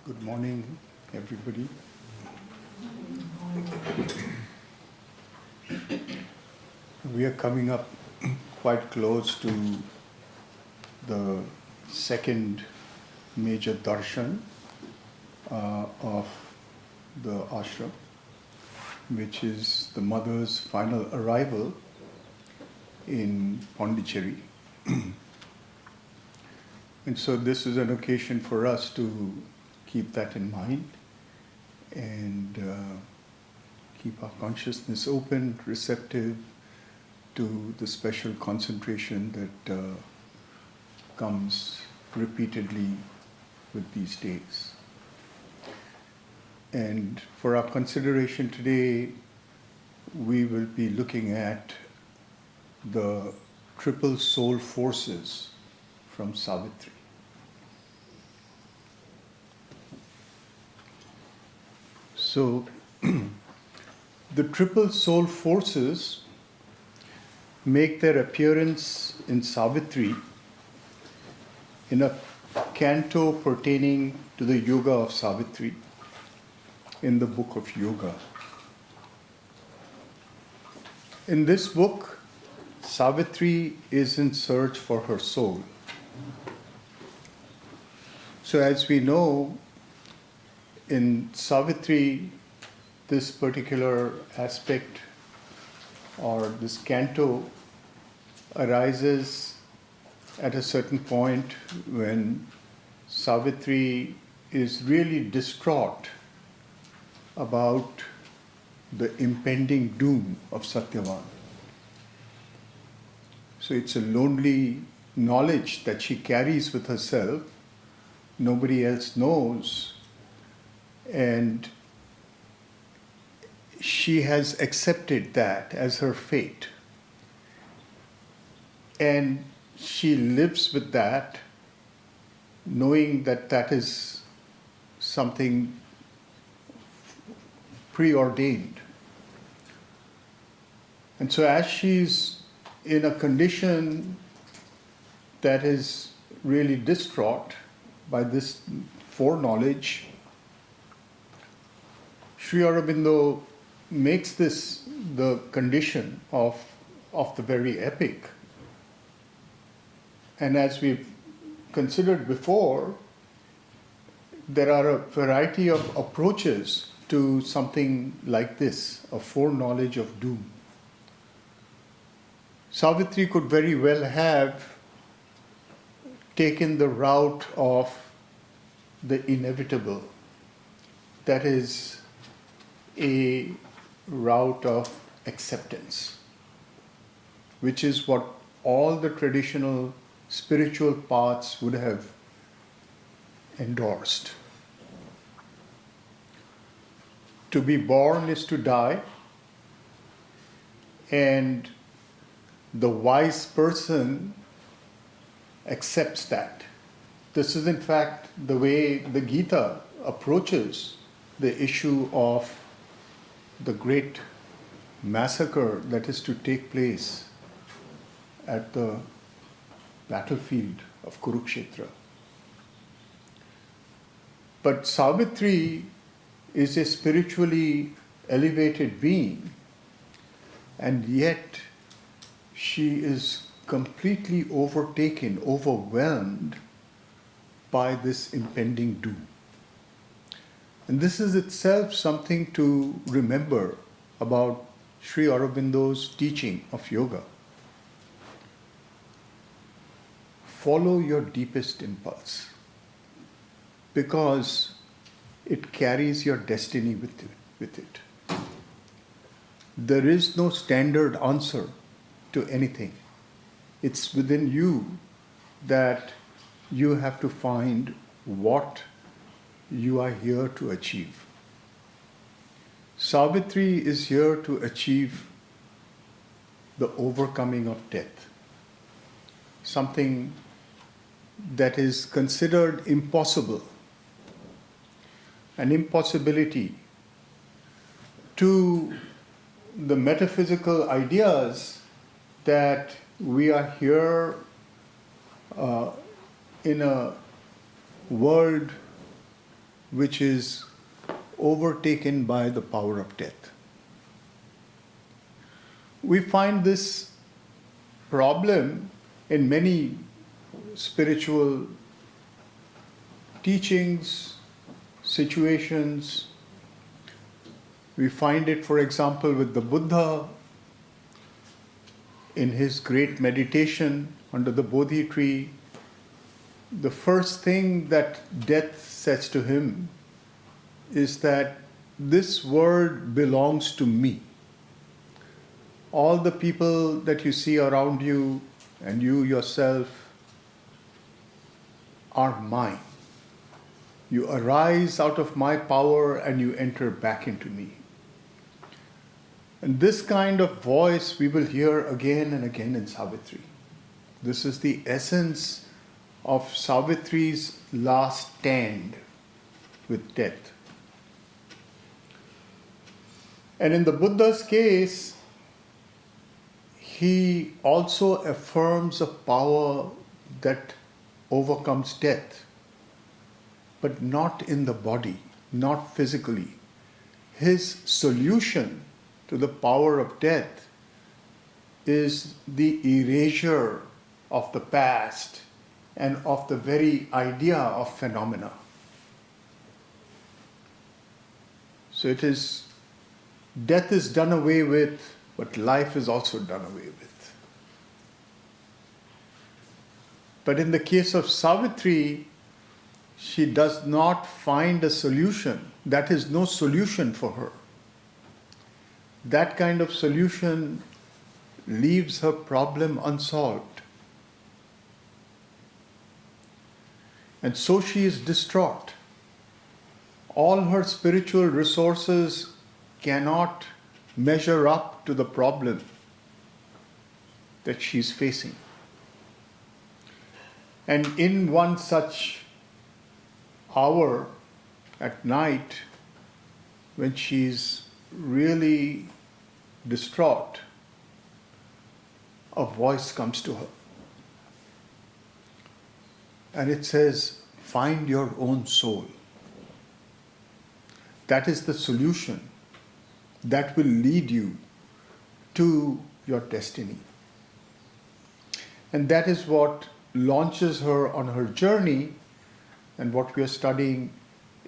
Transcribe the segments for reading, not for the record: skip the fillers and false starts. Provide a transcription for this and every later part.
Good morning, everybody. We are coming up quite close to the second major darshan of the ashram, which is the mother's final arrival in Pondicherry. And so this is an occasion for us to keep that in mind and keep our consciousness open, receptive to the special concentration that comes repeatedly with these days. And for our consideration today, we will be looking at the triple soul forces from Savitri. So, the triple soul forces make their appearance in Savitri in a canto pertaining to the Yoga of Savitri in the book of Yoga. In this book, Savitri is in search for her soul. So as we know, in Savitri, this particular aspect or this canto arises at a certain point when Savitri is really distraught about the impending doom of Satyavan. So it's a lonely knowledge that she carries with herself. Nobody else knows. And she has accepted that as her fate. And she lives with that, knowing that that is something preordained. And so as she's in a condition that is really distraught by this foreknowledge, Sri Aurobindo makes this the condition of the very epic. And as we've considered before, there are a variety of approaches to something like this, a foreknowledge of doom. Savitri could very well have taken the route of the inevitable, that is, a route of acceptance, which is what all the traditional spiritual paths would have endorsed. To be born is to die, and the wise person accepts that. This is in fact the way the Gita approaches the issue of the great massacre that is to take place at the battlefield of Kurukshetra. But Savitri is a spiritually elevated being, and yet she is completely overtaken, overwhelmed by this impending doom. And this is itself something to remember about Sri Aurobindo's teaching of yoga. Follow your deepest impulse, because it carries your destiny with it. There is no standard answer to anything. It's within you that you have to find what you are here to achieve. Savitri is here to achieve the overcoming of death, something that is considered impossible, an impossibility to the metaphysical ideas that we are here in a world which is overtaken by the power of death. We find this problem in many spiritual teachings, situations. We find it, for example, with the Buddha in his great meditation under the Bodhi tree. The first thing that death says to him is that this world belongs to me. All the people that you see around you and you yourself are mine. You arise out of my power and you enter back into me. And this kind of voice we will hear again and again in Savitri. This is the essence of Savitri's last stand with death. And in the Buddha's case, he also affirms a power that overcomes death, but not in the body, not physically. His solution to the power of death is the erasure of the past and of the very idea of phenomena. So it is, death is done away with, but life is also done away with. But in the case of Savitri, she does not find a solution. That is no solution for her. That kind of solution leaves her problem unsolved. And so she is distraught. All her spiritual resources cannot measure up to the problem that she's facing. And in one such hour at night, when she's really distraught, a voice comes to her. And it says, find your own soul. That is the solution that will lead you to your destiny. And that is what launches her on her journey, and what we are studying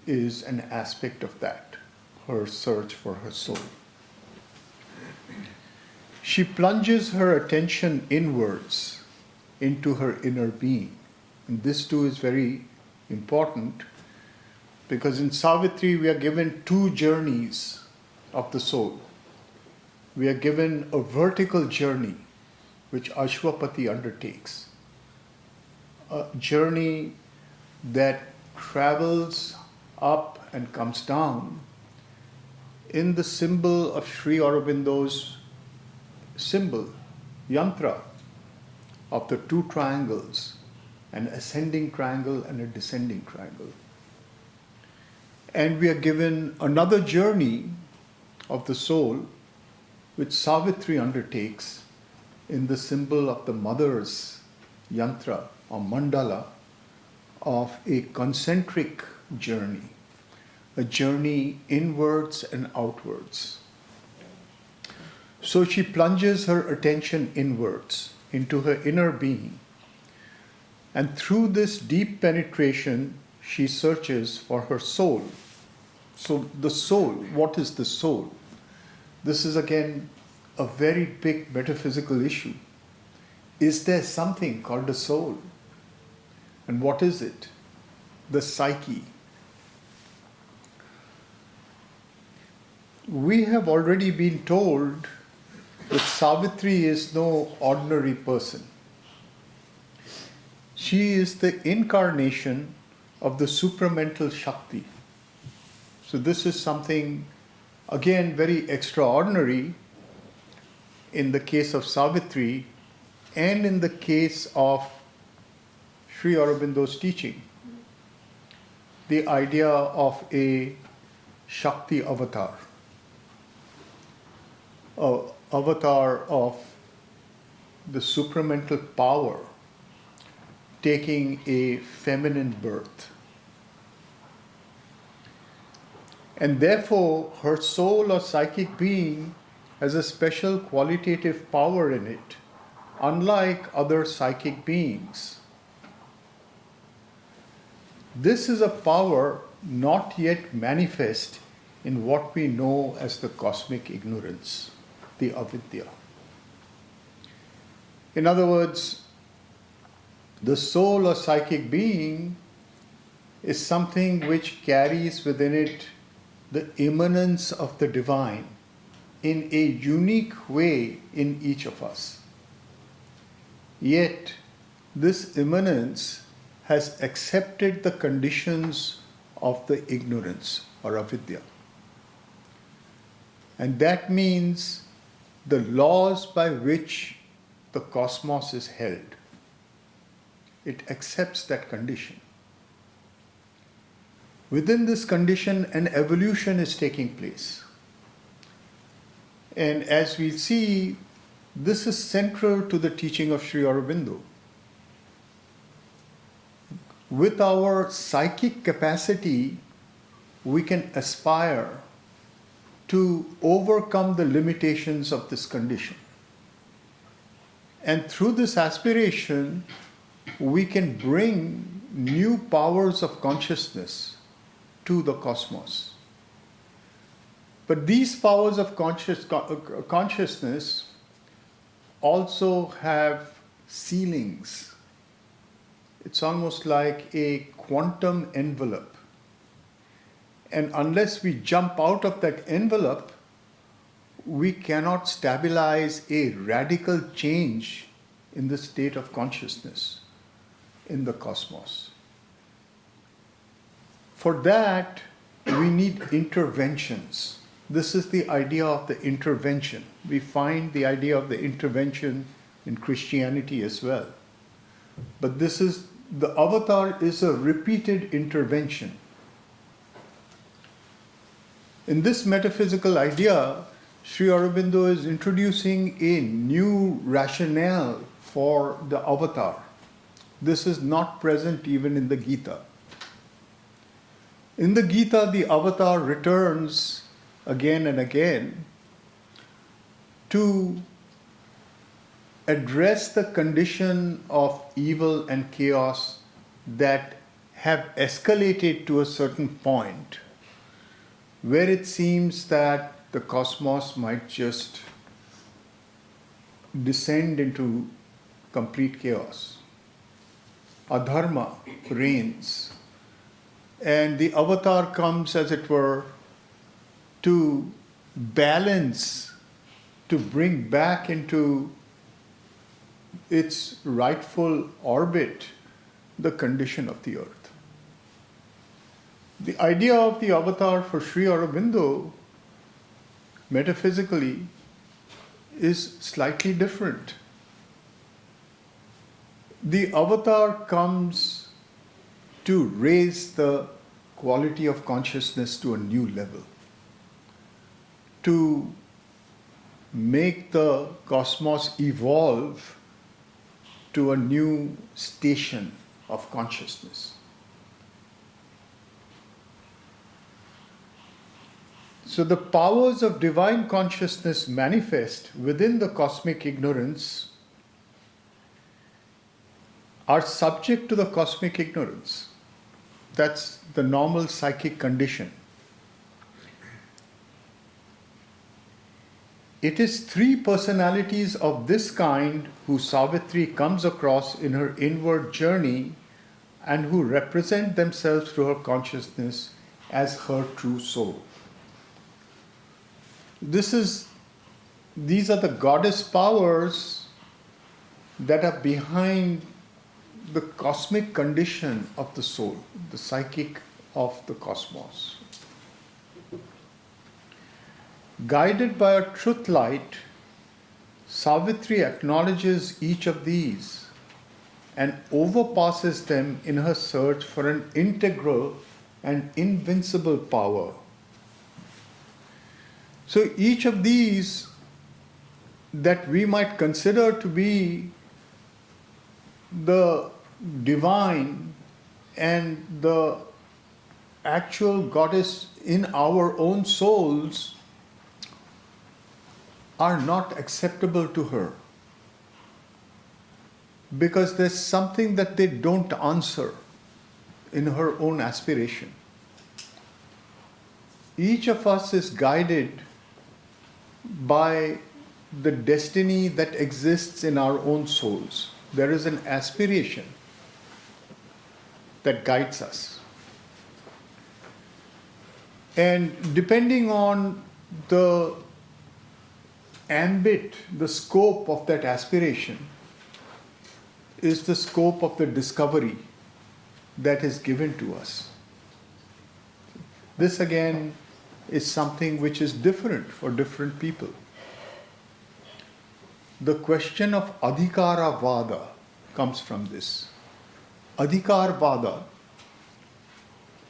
is an aspect of that, her search for her soul. She plunges her attention inwards into her inner being. And this too is very important, because in Savitri we are given two journeys of the soul. We are given a vertical journey which Ashwapati undertakes, a journey that travels up and comes down in the symbol of Sri Aurobindo's symbol, yantra, of the two triangles, an ascending triangle and a descending triangle. And we are given another journey of the soul which Savitri undertakes in the symbol of the mother's yantra or mandala of a concentric journey, a journey inwards and outwards. So she plunges her attention inwards into her inner being, and through this deep penetration she searches for her soul. So the soul, what is the soul? This is again a very big metaphysical issue. Is there something called a soul? And what is it? The psyche. We have already been told that Savitri is no ordinary person. She is the incarnation of the supramental Shakti. So this is something, again, very extraordinary in the case of Savitri and in the case of Sri Aurobindo's teaching. The idea of a Shakti avatar, an avatar of the supramental power taking a feminine birth. And therefore, her soul or psychic being has a special qualitative power in it, unlike other psychic beings. This is a power not yet manifest in what we know as the cosmic ignorance, the avidya. In other words, the soul or psychic being is something which carries within it the immanence of the divine in a unique way in each of us. Yet, this immanence has accepted the conditions of the ignorance or avidya. And that means the laws by which the cosmos is held. It accepts that condition. Within this condition, an evolution is taking place. And as we see, this is central to the teaching of Sri Aurobindo. With our psychic capacity, we can aspire to overcome the limitations of this condition. And through this aspiration, we can bring new powers of consciousness to the cosmos. But these powers of consciousness also have ceilings. It's almost like a quantum envelope. And unless we jump out of that envelope, we cannot stabilize a radical change in the state of consciousness in the cosmos. For that, we need interventions. This is the idea of the intervention. We find the idea of the intervention in Christianity as well. But the avatar is a repeated intervention. In this metaphysical idea, Sri Aurobindo is introducing a new rationale for the avatar. This is not present even in the Gita. In the Gita, the avatar returns again and again to address the condition of evil and chaos that have escalated to a certain point where it seems that the cosmos might just descend into complete chaos. Adharma reigns. And the avatar comes, as it were, to balance, to bring back into its rightful orbit the condition of the earth. The idea of the avatar for Sri Aurobindo, metaphysically, is slightly different. The avatar comes to raise the quality of consciousness to a new level, to make the cosmos evolve to a new station of consciousness. So the powers of divine consciousness manifest within the cosmic ignorance are subject to the cosmic ignorance. That's the normal psychic condition. It is three personalities of this kind who Savitri comes across in her inward journey and who represent themselves through her consciousness as her true soul. These are the goddess powers that are behind the cosmic condition of the soul, the psychic of the cosmos. Guided by a truth light, Savitri acknowledges each of these and overpasses them in her search for an integral and invincible power. So each of these that we might consider to be the divine and the actual goddess in our own souls are not acceptable to her. Because there's something that they don't answer in her own aspiration. Each of us is guided by the destiny that exists in our own souls. There is an aspiration that guides us. And depending on the ambit, the scope of that aspiration, is the scope of the discovery that is given to us. This again is something which is different for different people. The question of adhikara vada comes from this. Adhikar vada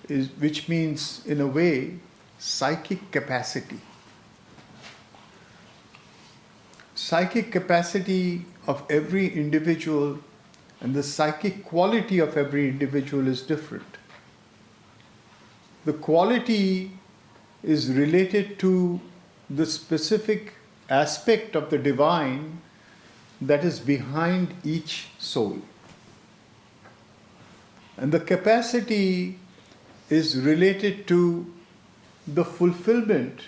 is, which means in a way psychic capacity. Psychic capacity of every individual and the psychic quality of every individual is different. The quality is related to the specific aspect of the divine that is behind each soul. And the capacity is related to the fulfillment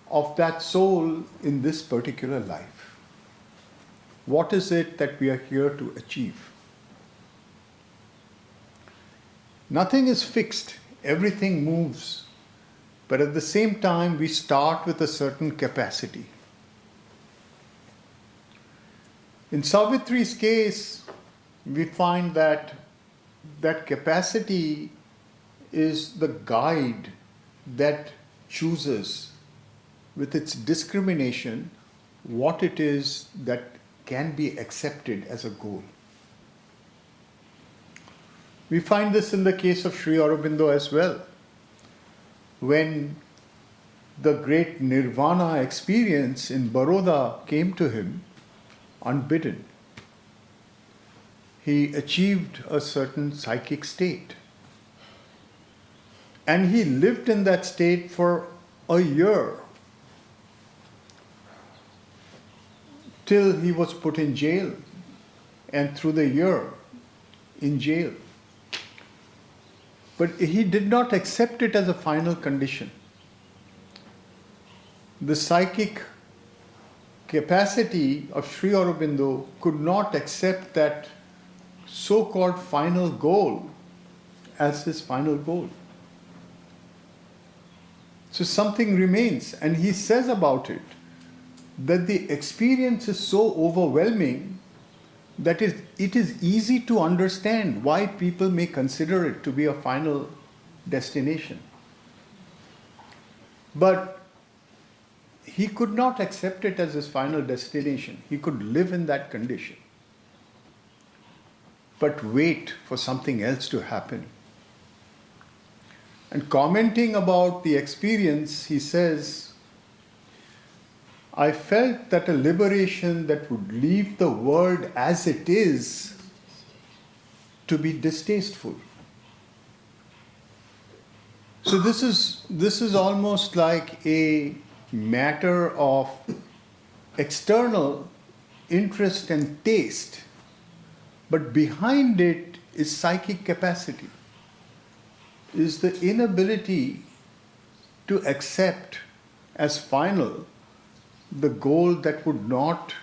of that soul in this particular life. What is it that we are here to achieve? Nothing is fixed, everything moves, but at the same time we start with a certain capacity. In Savitri's case, we find that that capacity is the guide that chooses with its discrimination what it is that can be accepted as a goal. We find this in the case of Sri Aurobindo as well. When the great Nirvana experience in Baroda came to him unbidden, he achieved a certain psychic state. And he lived in that state for a year till he was put in jail, and through the year in jail. But he did not accept it as a final condition. The psychic capacity of Sri Aurobindo could not accept that so-called final goal as his final goal. So something remains, and he says about it that the experience is so overwhelming that it is easy to understand why people may consider it to be a final destination. But he could not accept it as his final destination. He could live in that condition, but wait for something else to happen. And commenting about the experience, he says, I felt that a liberation that would leave the world as it is to be distasteful. So this is almost like a matter of external interest and taste, but behind it is psychic capacity, is the inability to accept as final the goal that would not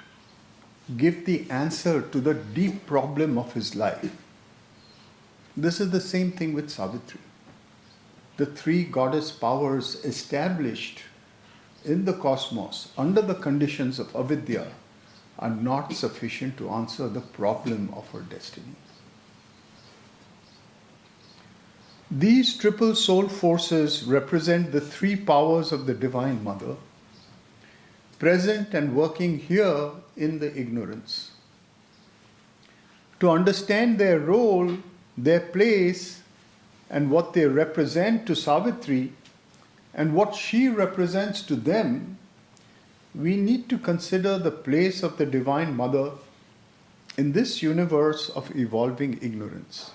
give the answer to the deep problem of his life. This is the same thing with Savitri. The three goddess powers established in the cosmos under the conditions of avidya are not sufficient to answer the problem of her destiny. These triple soul forces represent the three powers of the Divine Mother, present and working here in the ignorance. To understand their role, their place, and what they represent to Savitri, and what she represents to them, we need to consider the place of the Divine Mother in this universe of evolving ignorance.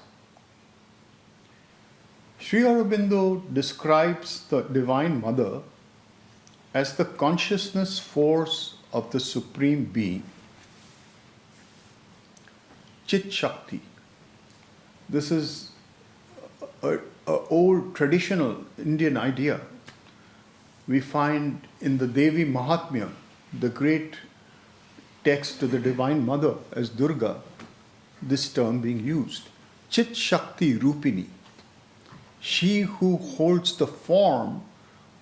Sri Aurobindo describes the Divine Mother as the consciousness force of the Supreme Being, Chit Shakti. This is an old traditional Indian idea. We find in the Devi Mahatmya, the great text to the Divine Mother as Durga, this term being used. Chit Shakti Rupini, she who holds the form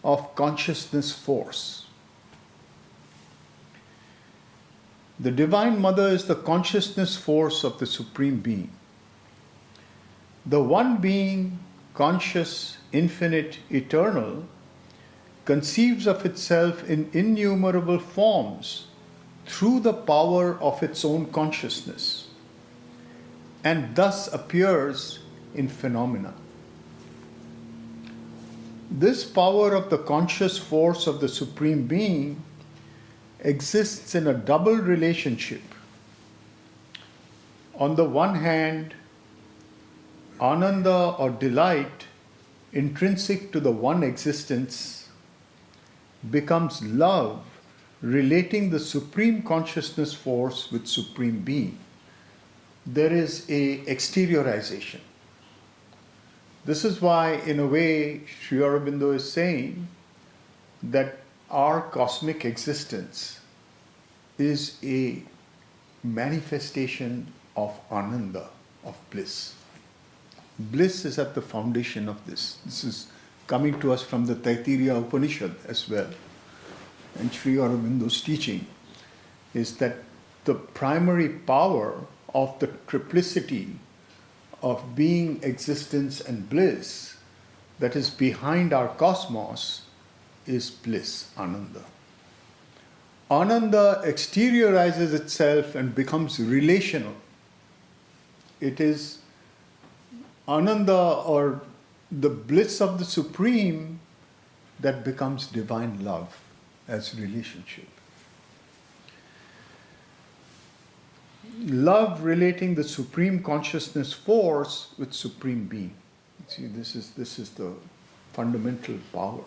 of consciousness force. The Divine Mother is the consciousness force of the Supreme Being. The one being, conscious, infinite, eternal, conceives of itself in innumerable forms through the power of its own consciousness, and thus appears in phenomena. This power of the conscious force of the Supreme Being exists in a double relationship. On the one hand, Ananda or delight, intrinsic to the one existence, becomes love, relating the Supreme Consciousness Force with Supreme Being. There is a exteriorization. This is why, in a way, Sri Aurobindo is saying that our cosmic existence is a manifestation of Ananda, of bliss. Bliss is at the foundation of this. This is coming to us from the Taittiriya Upanishad as well. And Sri Aurobindo's teaching is that the primary power of the triplicity of being, existence, and bliss that is behind our cosmos is bliss, Ananda. Ananda exteriorizes itself and becomes relational. It is Ananda, or the bliss of the Supreme, that becomes divine love as relationship. Love relating the Supreme Consciousness Force with Supreme Being. See, this is the fundamental power.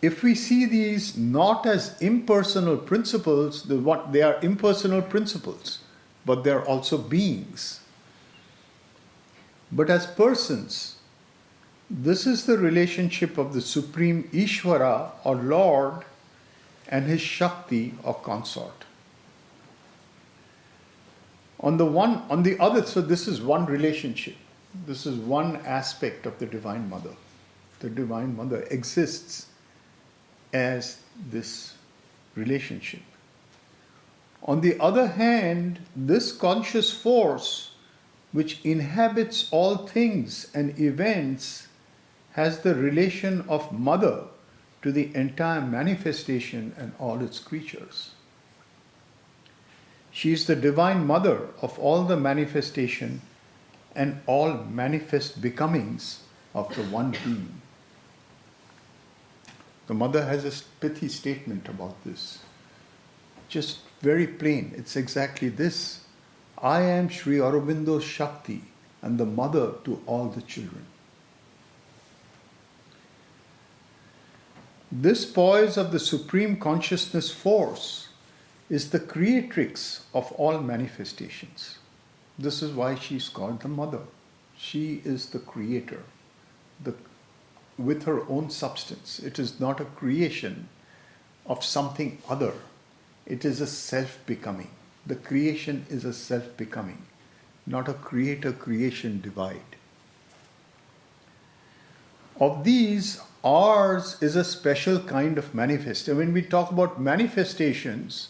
If we see these not as impersonal principles, they are impersonal principles, but they are also beings. But as persons, this is the relationship of the Supreme Ishvara or Lord and his Shakti or consort. On the other, so this is one relationship. This is one aspect of the Divine Mother. The Divine Mother exists as this relationship. On the other hand, this conscious force, which inhabits all things and events, has the relation of mother to the entire manifestation and all its creatures. She is the Divine Mother of all the manifestation and all manifest becomings of the one being. The Mother has a pithy statement about this. Just very plain. It's exactly this. I am Sri Aurobindo's Shakti and the mother to all the children. This poise of the Supreme Consciousness Force is the creatrix of all manifestations. This is why she is called the Mother. She is the creator, with her own substance. It is not a creation of something other. It is a self-becoming. The creation is a self-becoming, not a creator-creation divide. Of these, ours is a special kind of manifestation. When we talk about manifestations,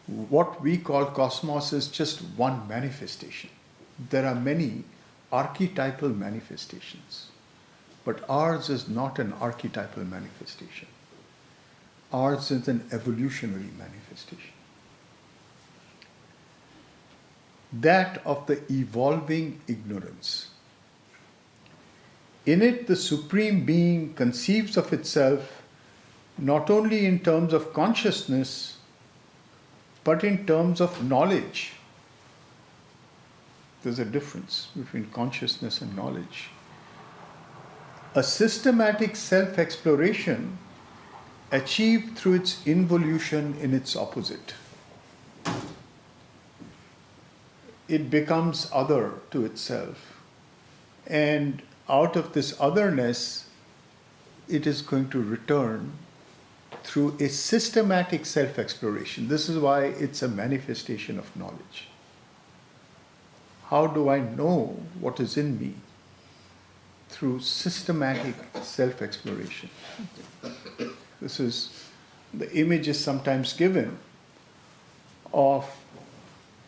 what we call cosmos is just one manifestation. There are many archetypal manifestations, but ours is not an archetypal manifestation. Ours is an evolutionary manifestation. That of the evolving ignorance. In it, the Supreme Being conceives of itself not only in terms of consciousness, but in terms of knowledge. There's a difference between consciousness and knowledge. A systematic self-exploration achieved through its involution in its opposite. It becomes other to itself. And out of this otherness, it is going to return through a systematic self-exploration. This is why it's a manifestation of knowledge. How do I know what is in me? Through systematic self-exploration. This is, the image is sometimes given of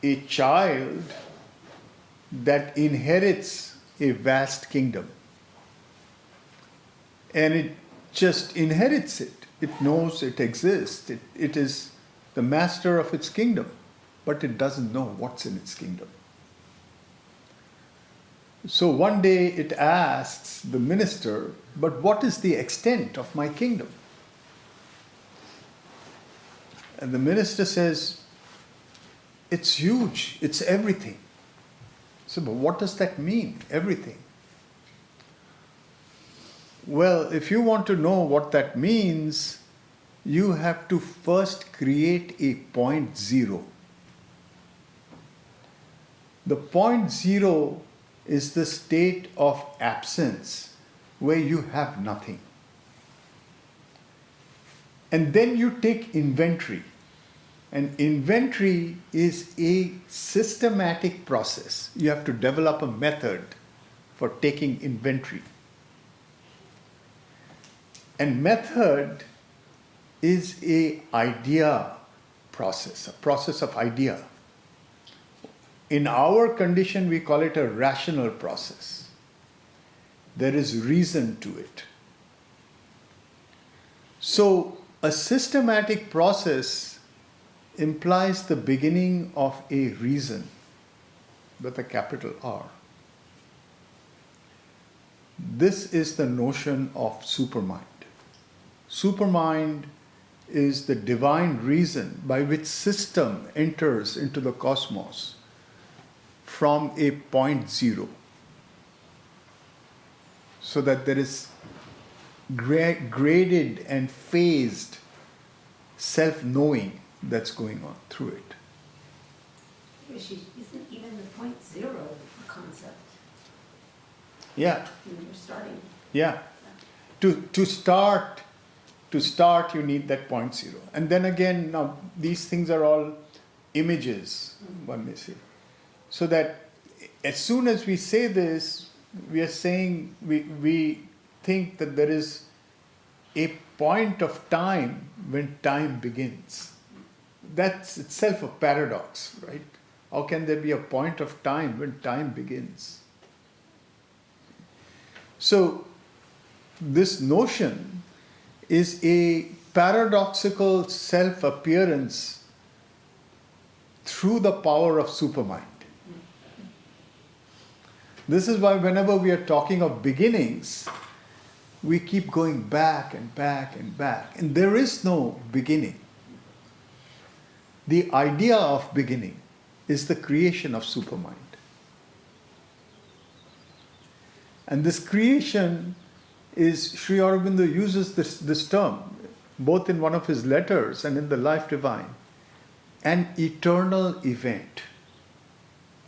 a child that inherits a vast kingdom. And it just inherits it. It knows it exists. It is the master of its kingdom, but it doesn't know what's in its kingdom. So one day it asks the minister, but what is the extent of my kingdom? And the minister says, it's huge, it's everything. So, but what does that mean, everything? Well, if you want to know what that means, you have to first create a point zero. The point zero is the state of absence where you have nothing. And then you take inventory. And inventory is a systematic process. You have to develop a method for taking inventory. And method is a idea process, a process of idea. In our condition, we call it a rational process. There is reason to it. So, a systematic process implies the beginning of a reason with a capital R. This is the notion of supermind. Supermind is the divine reason by which system enters into the cosmos from a point zero. So that there is graded and phased self-knowing that's going on through it. Isn't even the point zero a concept? Yeah. When you're starting. Yeah. To start, you need that point zero. And then again, now these things are all images, one may say. So that as soon as we say this, we are saying, we think that there is a point of time when time begins. That's itself a paradox, right? How can there be a point of time when time begins? So, this notion is a paradoxical self-appearance through the power of supermind. This is why whenever we are talking of beginnings, we keep going back and back and back. And there is no beginning. The idea of beginning is the creation of supermind. And this creation is, Sri Aurobindo uses this term, both in one of his letters and in the Life Divine, an eternal event.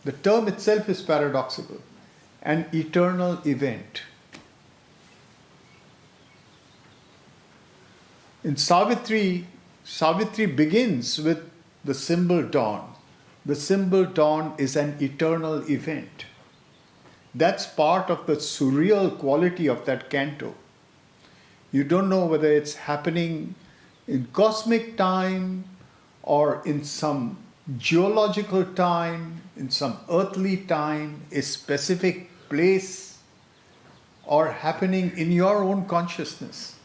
The term itself is paradoxical. An eternal event. In Savitri, Savitri begins with the symbol dawn. The symbol dawn is an eternal event. That's part of the surreal quality of that canto. You don't know whether it's happening in cosmic time or in some geological time, in some earthly time, a specific place, or happening in your own consciousness.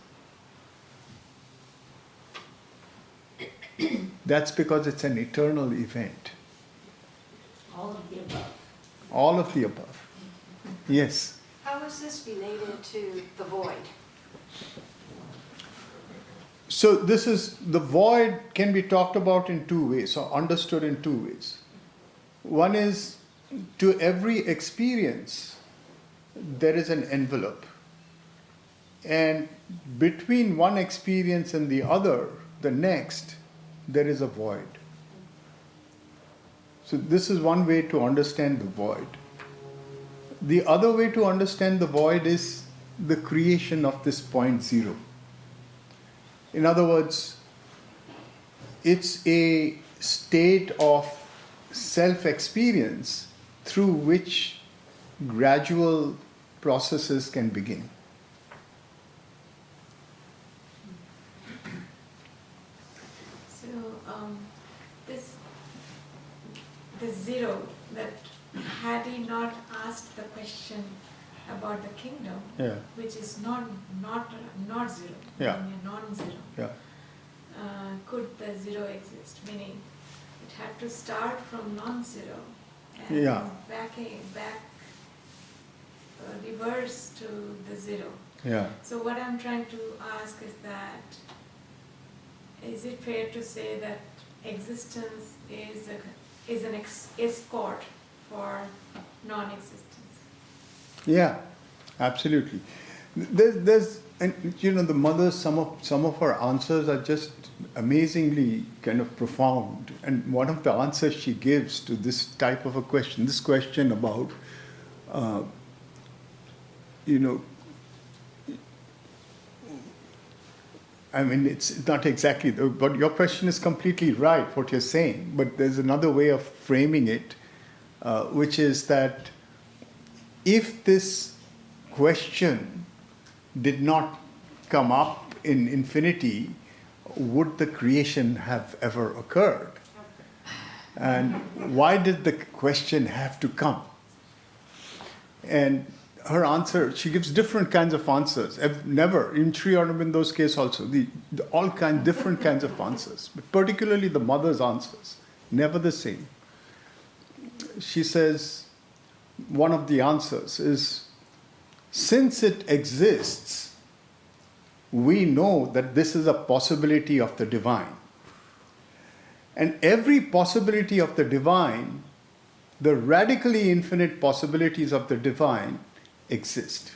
That's because it's an eternal event. All of the above. All of the above. Yes. How is this related to the void? So this is, the void can be talked about in two ways, or understood in two ways. One is to every experience, there is an envelope. And between one experience and the other, the next, there is a void. So this is one way to understand the void. The other way to understand the void is the creation of this point zero. In other words, it's a state of self-experience through which gradual processes can begin. So this zero, that had he not asked the question about the kingdom, Yeah. which is not zero, Yeah. meaning non-zero, Yeah. could the zero exist? Meaning it had to start from non-zero and Yeah. reverse to the zero. Yeah. So what I'm trying to ask is that, is it fair to say that existence is an escort for non-existence? Yeah, absolutely. There's and the mother. Some of her answers are just amazingly kind of profound. And one of the answers she gives to this type of a question, this question about, I mean, it's not exactly, but your question is completely right, what you're saying. But there's another way of framing it, which is that if this question did not come up in infinity, would the creation have ever occurred? And why did the question have to come? And her answer, she gives different kinds of answers. Never, in Sri Aurobindo's case also, different kinds of answers, but particularly the mother's answers, never the same. She says, one of the answers is, since it exists, we know that this is a possibility of the divine. And every possibility of the divine, the radically infinite possibilities of the divine, exist.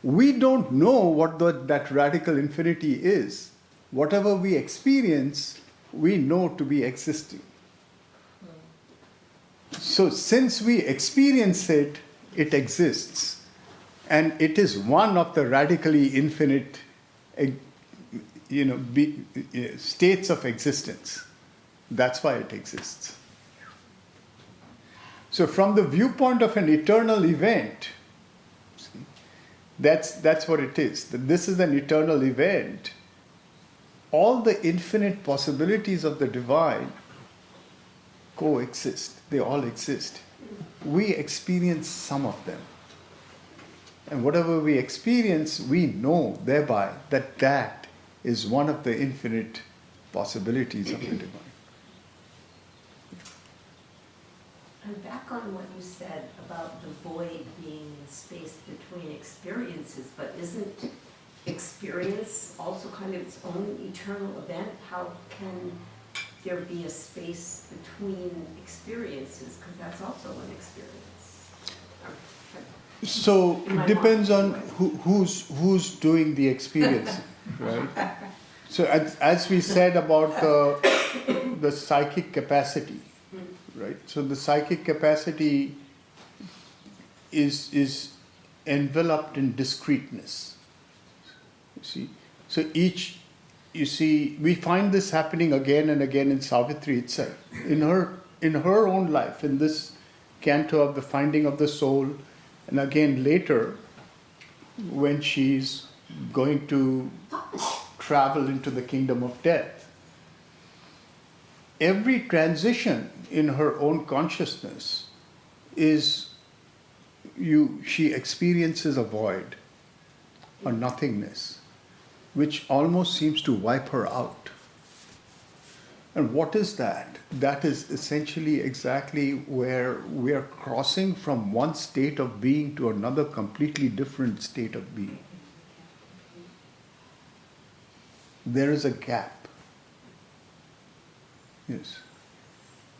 We don't know what that radical infinity is. Whatever we experience, we know to be existing. So since we experience it, it exists. And it is one of the radically infinite states of existence. That's why it exists. So from the viewpoint of an eternal event, that's what it is. That this is an eternal event. All the infinite possibilities of the divine coexist. They all exist. We experience some of them. And whatever we experience, we know thereby that that is one of the infinite possibilities of the divine. And back on what you said about the void being the space between experiences, but isn't experience also kind of its own eternal event? How can there be a space between experiences? Because that's also an experience. So it depends on who's doing the experience, right? So as we said about the psychic capacity, right? So the psychic capacity is enveloped in discreteness. You see, so we find this happening again and again in Savitri itself, in her own life, in this canto of the finding of the soul. And again later, when she's going to travel into the kingdom of death, every transition in her own consciousness she experiences a void, a nothingness, which almost seems to wipe her out. And what is that? That is essentially exactly where we are crossing from one state of being to another completely different state of being. There is a gap. Yes.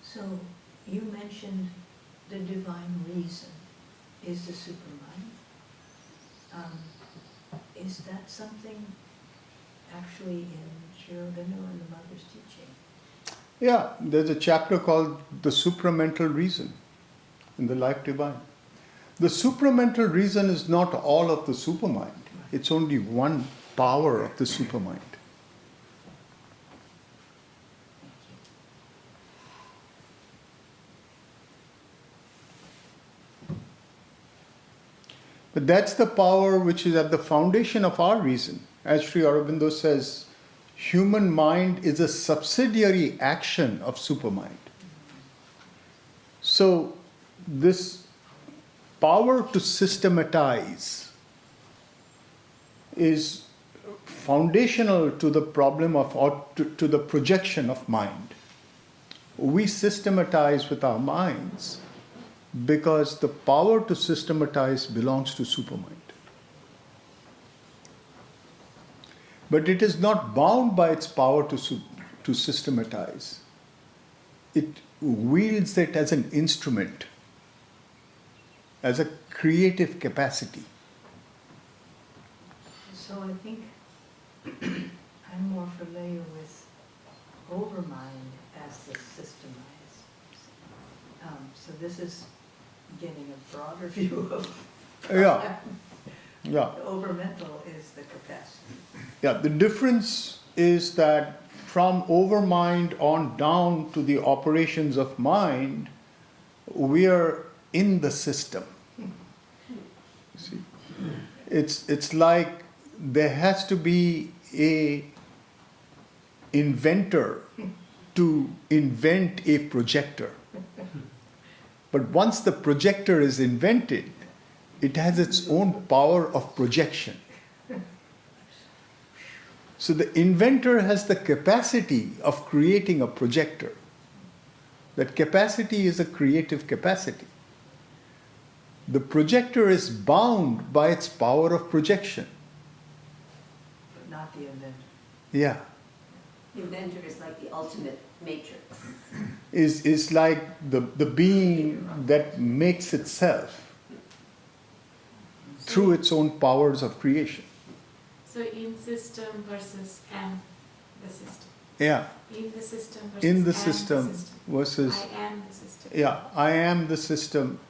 So you mentioned the divine reason is the supermind. Is that something actually in Sri Aurobindo and the Mother's teaching? Yeah, there's a chapter called The Supramental Reason in the Life Divine. The supramental reason is not all of the supermind. It's only one power of the supermind. But that's the power which is at the foundation of our reason. As Sri Aurobindo says, human mind is a subsidiary action of supermind. So this power to systematize is foundational to the problem of, or to the projection of mind. We systematize with our minds because the power to systematize belongs to supermind. But it is not bound by its power to systematize. It wields it as an instrument, as a creative capacity. So I think I'm more familiar with overmind as the systemized. So this is getting a broader view of Yeah. the overmental is the capacity. Yeah, the difference is that from overmind on down to the operations of mind, we are in the system. See? It's like there has to be a inventor to invent a projector. But once the projector is invented, it has its own power of projection. So the inventor has the capacity of creating a projector. That capacity is a creative capacity. The projector is bound by its power of projection. But not the inventor. Yeah. The inventor is like the ultimate matrix. Is like the being that makes itself through its own powers of creation. So in system versus and the system. Yeah. In the system versus In the and system versus, I am the system. yeah, I am the system.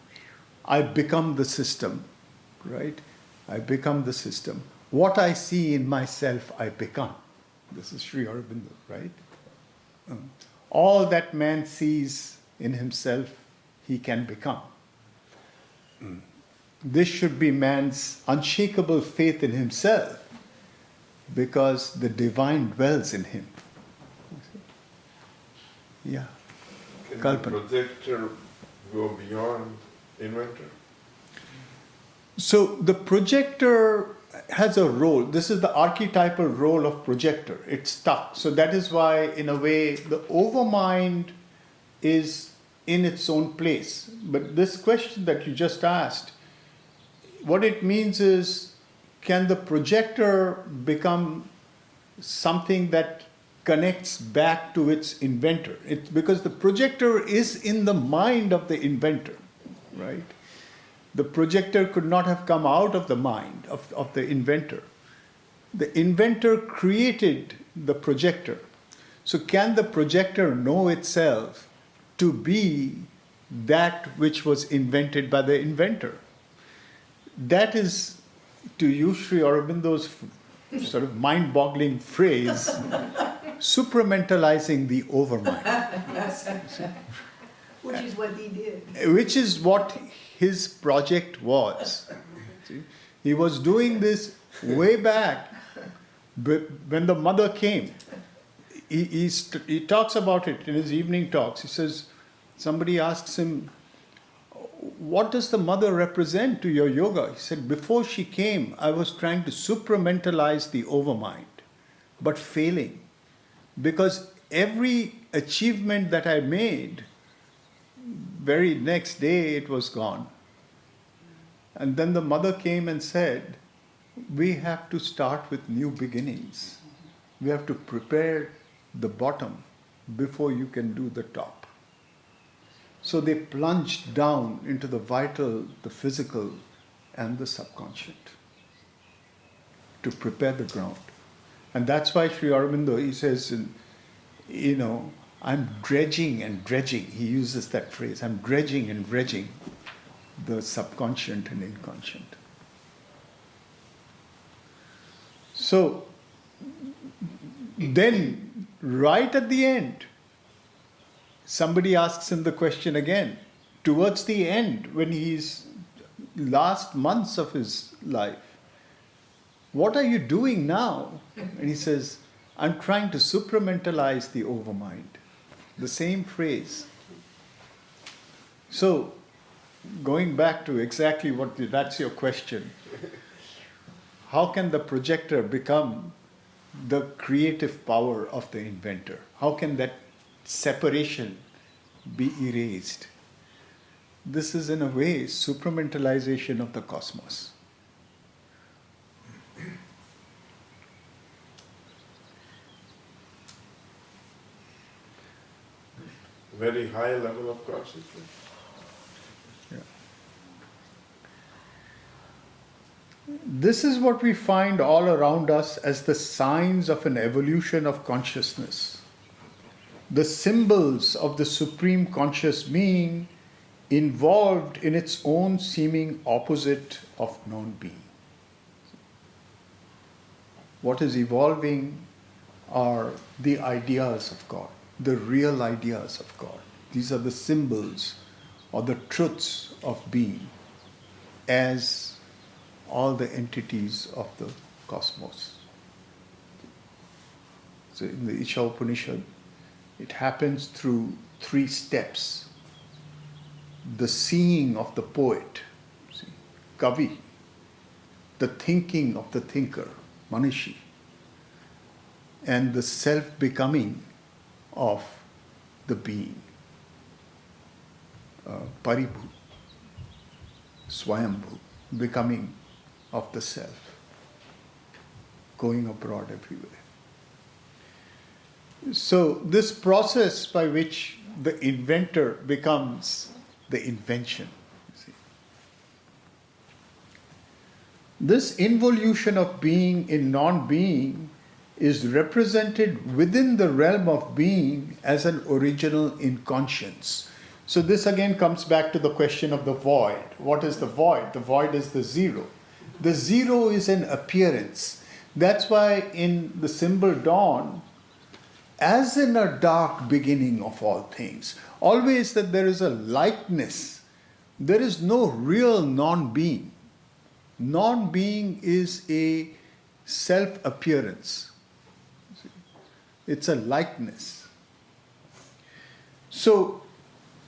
I become the system, right? I become the system. What I see in myself, I become. This is Sri Aurobindo, right? All that man sees in himself, he can become. This should be man's unshakable faith in himself, because the divine dwells in him. Yeah. Can Kalpana. the projector go beyond inventor? So the projector has a role. This is the archetypal role of projector. It's stuck. So that is why, in a way, the overmind is in its own place. But this question that you just asked, what it means is, can the projector become something that connects back to its inventor? It's because the projector is in the mind of the inventor, right? The projector could not have come out of the mind of the inventor. The inventor created the projector. So can the projector know itself to be that which was invented by the inventor? That is, to use Sri Aurobindo's sort of mind-boggling phrase, supramentalizing the overmind. Which is what he did. Which is what his project was. See? He was doing this way back when the mother came. He talks about it in his evening talks. He says, somebody asks him, what does the mother represent to your yoga? He said, before she came, I was trying to supramentalize the overmind, but failing. Because every achievement that I made, very next day it was gone. And then the mother came and said, we have to start with new beginnings. We have to prepare the bottom before you can do the top. So they plunged down into the vital, the physical, and the subconscious to prepare the ground. And that's why Sri Aurobindo, he says, I'm dredging and dredging. He uses that phrase, I'm dredging and dredging the subconscious and inconscious. So, then, right at the end, somebody asks him the question again. Towards the end, when he's last months of his life, what are you doing now? And he says, I'm trying to supramentalize the overmind. The same phrase. So, going back to exactly that's your question. How can the projector become the creative power of the inventor? How can that separation be erased? This is in a way supramentalization of the cosmos. Very high level of consciousness. Yeah. This is what we find all around us as the signs of an evolution of consciousness. The symbols of the supreme conscious being involved in its own seeming opposite of non-being. What is evolving are the ideas of God, the real ideas of God. These are the symbols or the truths of being as all the entities of the cosmos. So in the Isha Upanishad, it happens through 3 steps. The seeing of the poet, Kavi, the thinking of the thinker, Manishi, and the self-becoming of the being, Paribhu, Swayambhu, becoming of the self, going abroad everywhere. So this process by which the inventor becomes the invention. This involution of being in non-being is represented within the realm of being as an original inconscience. So this again comes back to the question of the void. What is the void? The void is the zero. The zero is an appearance. That's why in the symbol dawn, as in a dark beginning of all things, always that there is a likeness. There is no real non-being. Non-being is a self-appearance. It's a likeness. So,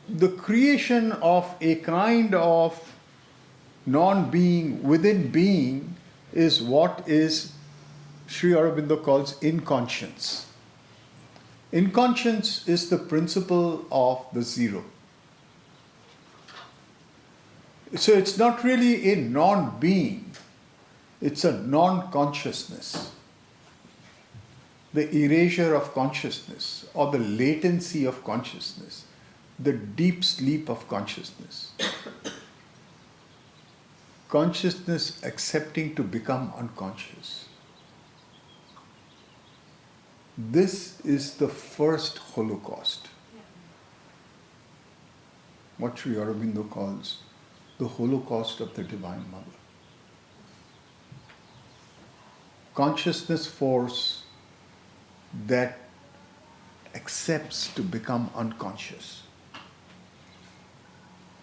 the creation of a kind of non-being within being is what is Sri Aurobindo calls inconscience. Inconscience is the principle of the zero. So it's not really a non-being, it's a non-consciousness. The erasure of consciousness or the latency of consciousness, the deep sleep of consciousness. Consciousness accepting to become unconscious. This is the first Holocaust. What Sri Aurobindo calls the Holocaust of the Divine Mother. Consciousness force that accepts to become unconscious,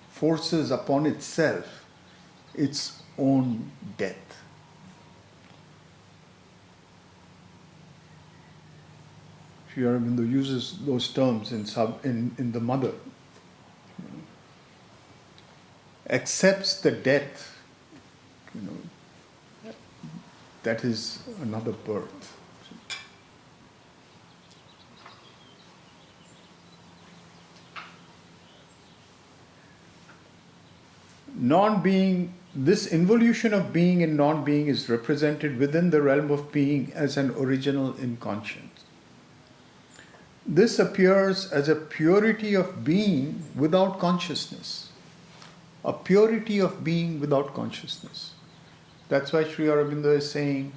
forces upon itself its own death. Sri Aurobindo uses those terms in the Mother. Accepts the death, that is another birth. Non-being, this involution of being and non-being is represented within the realm of being as an original inconscience. this appears as a purity of being without consciousness. A purity of being without consciousness. That's why Sri Aurobindo is saying,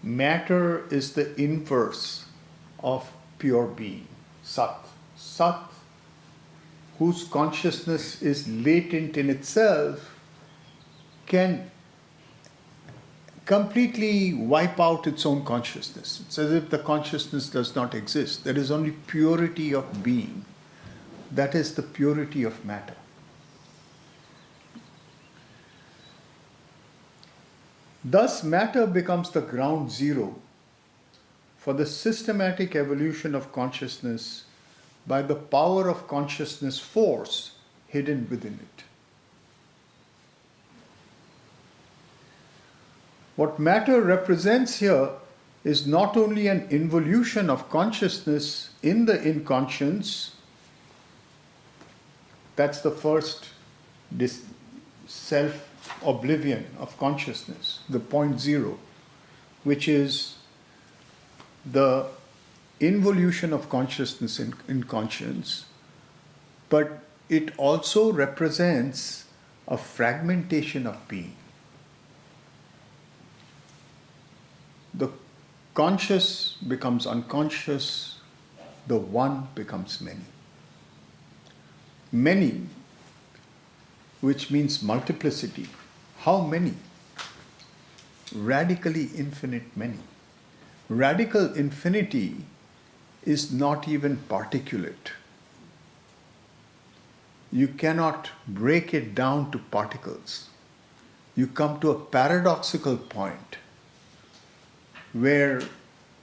matter is the inverse of pure being, Sat. Sat, whose consciousness is latent in itself, can completely wipe out its own consciousness. It's as if the consciousness does not exist. There is only purity of being. That is the purity of matter. Thus, matter becomes the ground zero for the systematic evolution of consciousness by the power of consciousness force hidden within it. What matter represents here is not only an involution of consciousness in the inconscience, that's the first self-oblivion of consciousness, the point zero, which is the involution of consciousness in conscience, but it also represents a fragmentation of being. The conscious becomes unconscious, the one becomes many. Many, which means multiplicity. How many? Radically infinite many. Radical infinity is not even particulate. You cannot break it down to particles. You come to a paradoxical point where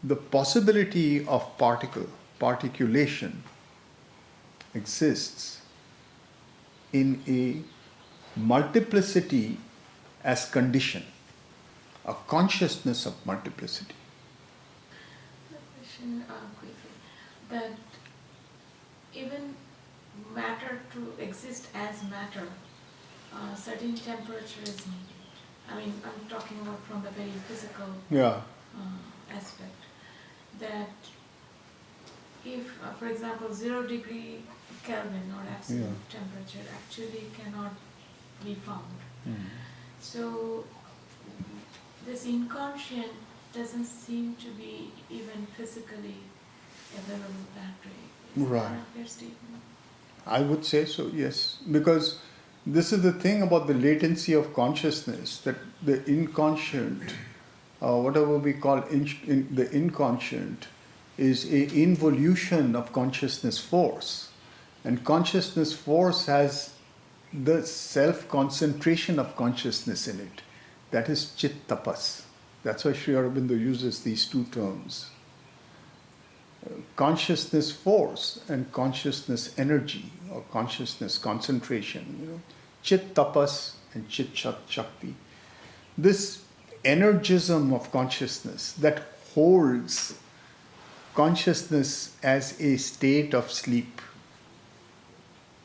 the possibility of particulation exists in a multiplicity as condition, a consciousness of multiplicity. The question quickly, that even matter to exist as matter, certain temperature is needed. I mean, I'm talking about from the very physical aspect. That if, for example, 0 degree Kelvin or absolute temperature actually cannot be found. So this inconscient doesn't seem to be even physically available that way. Is that a fair statement? I would say so, yes. Because this is the thing about the latency of consciousness, that the inconscient, whatever we call the inconscient, is an involution of consciousness force. And consciousness force has the self-concentration of consciousness in it. That is chit tapas. That's why Sri Aurobindo uses these two terms. Consciousness force and consciousness energy or consciousness concentration. Chit tapas and chit shakti. This energism of consciousness that holds consciousness as a state of sleep.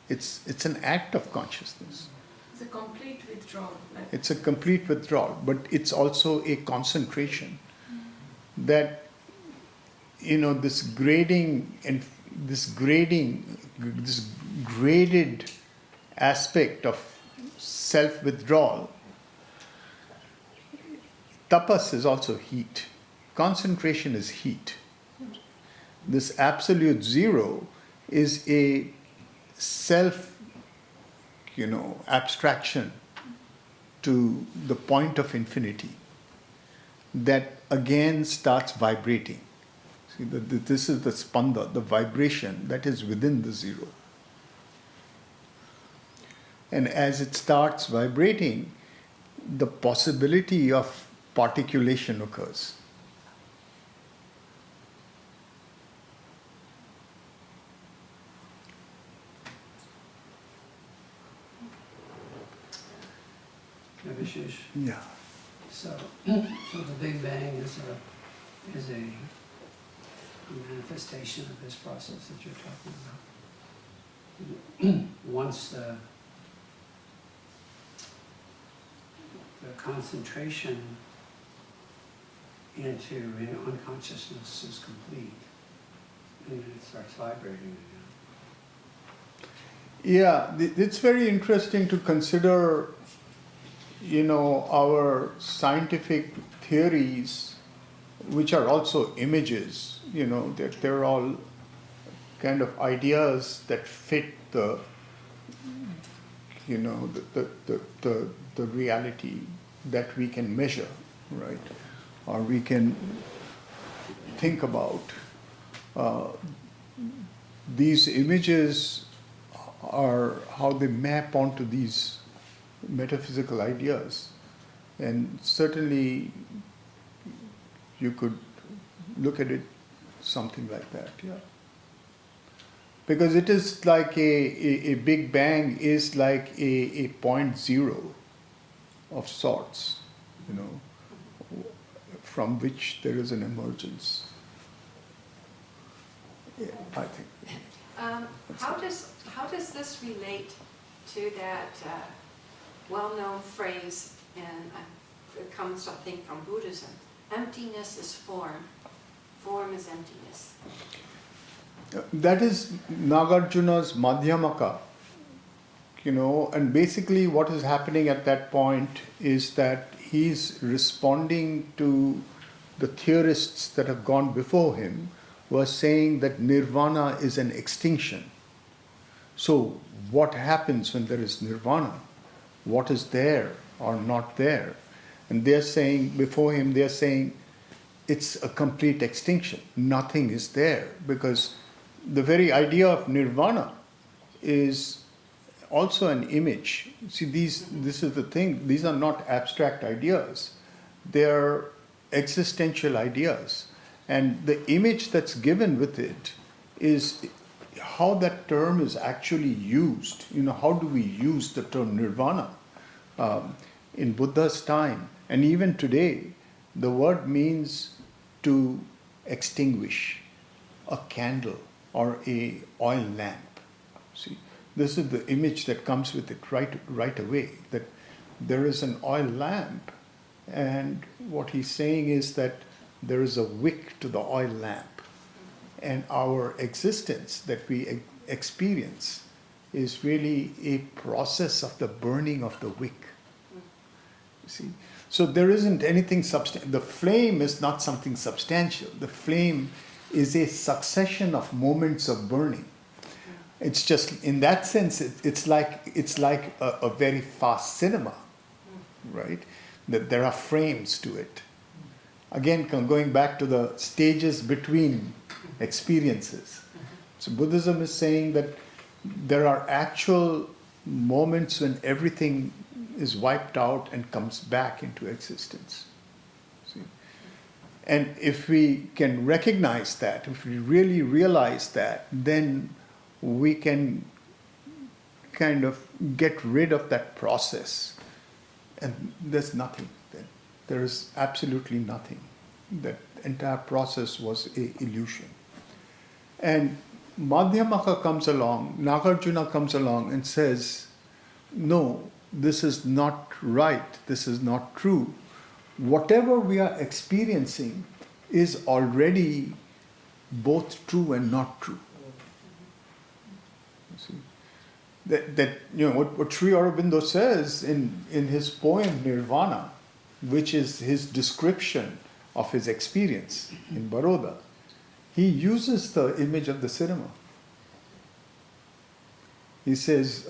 It's an act of consciousness. It's a complete withdrawal. It's a complete withdrawal, but it's also a concentration. That, this grading and this graded aspect of self-withdrawal. Tapas is also heat. Concentration is heat. This absolute zero is a self, abstraction to the point of infinity that again starts vibrating. See, this is the spanda, the vibration that is within the zero. And as it starts vibrating, the possibility of particulation occurs. Vishesh. Yeah. So the Big Bang is a manifestation of this process that you're talking about. Once the concentration into unconsciousness is complete, and it starts vibrating. Yeah, it's very interesting to consider, our scientific theories, which are also images, that they're all kind of ideas that fit the reality that we can measure, right? Or we can think about. These images are how they map onto these metaphysical ideas. And certainly you could look at it something like that, yeah. Because it is like a Big Bang is like a point zero of sorts, from which there is an emergence. Yeah, I think. How does this relate to that well-known phrase, and it comes, I think, from Buddhism? Emptiness is form. Form is emptiness. That is Nagarjuna's Madhyamaka, and basically what is happening at that point is that he's responding to the theorists that have gone before him, was saying that Nirvana is an extinction. So what happens when there is Nirvana? What is there or not there? And they're saying, before him, they're saying it's a complete extinction. Nothing is there, because the very idea of Nirvana is also an image. See, this is the thing, these are not abstract ideas. They're existential ideas. And the image that's given with it is how that term is actually used. How do we use the term Nirvana? In Buddha's time, and even today, the word means to extinguish a candle or a oil lamp. See, this is the image that comes with it right away, that there is an oil lamp, and what he's saying is that there is a wick to the oil lamp, and our existence that we experience is really a process of the burning of the wick. You see? So there isn't anything substantial. The flame is not something substantial. The flame is a succession of moments of burning. It's just, in that sense, it's like a very fast cinema, right? That there are frames to it. Again, going back to the stages between experiences. So Buddhism is saying that there are actual moments when everything is wiped out and comes back into existence. See? And if we can recognize that, if we really realize that, then we can kind of get rid of that process. And there's nothing then. There is absolutely nothing. That entire process was an illusion. And Madhyamaka comes along, Nagarjuna comes along and says, no, this is not right, this is not true. Whatever we are experiencing is already both true and not true. You see? What Sri Aurobindo says in his poem Nirvana, which is his description of his experience in Baroda, he uses the image of the cinema. He says,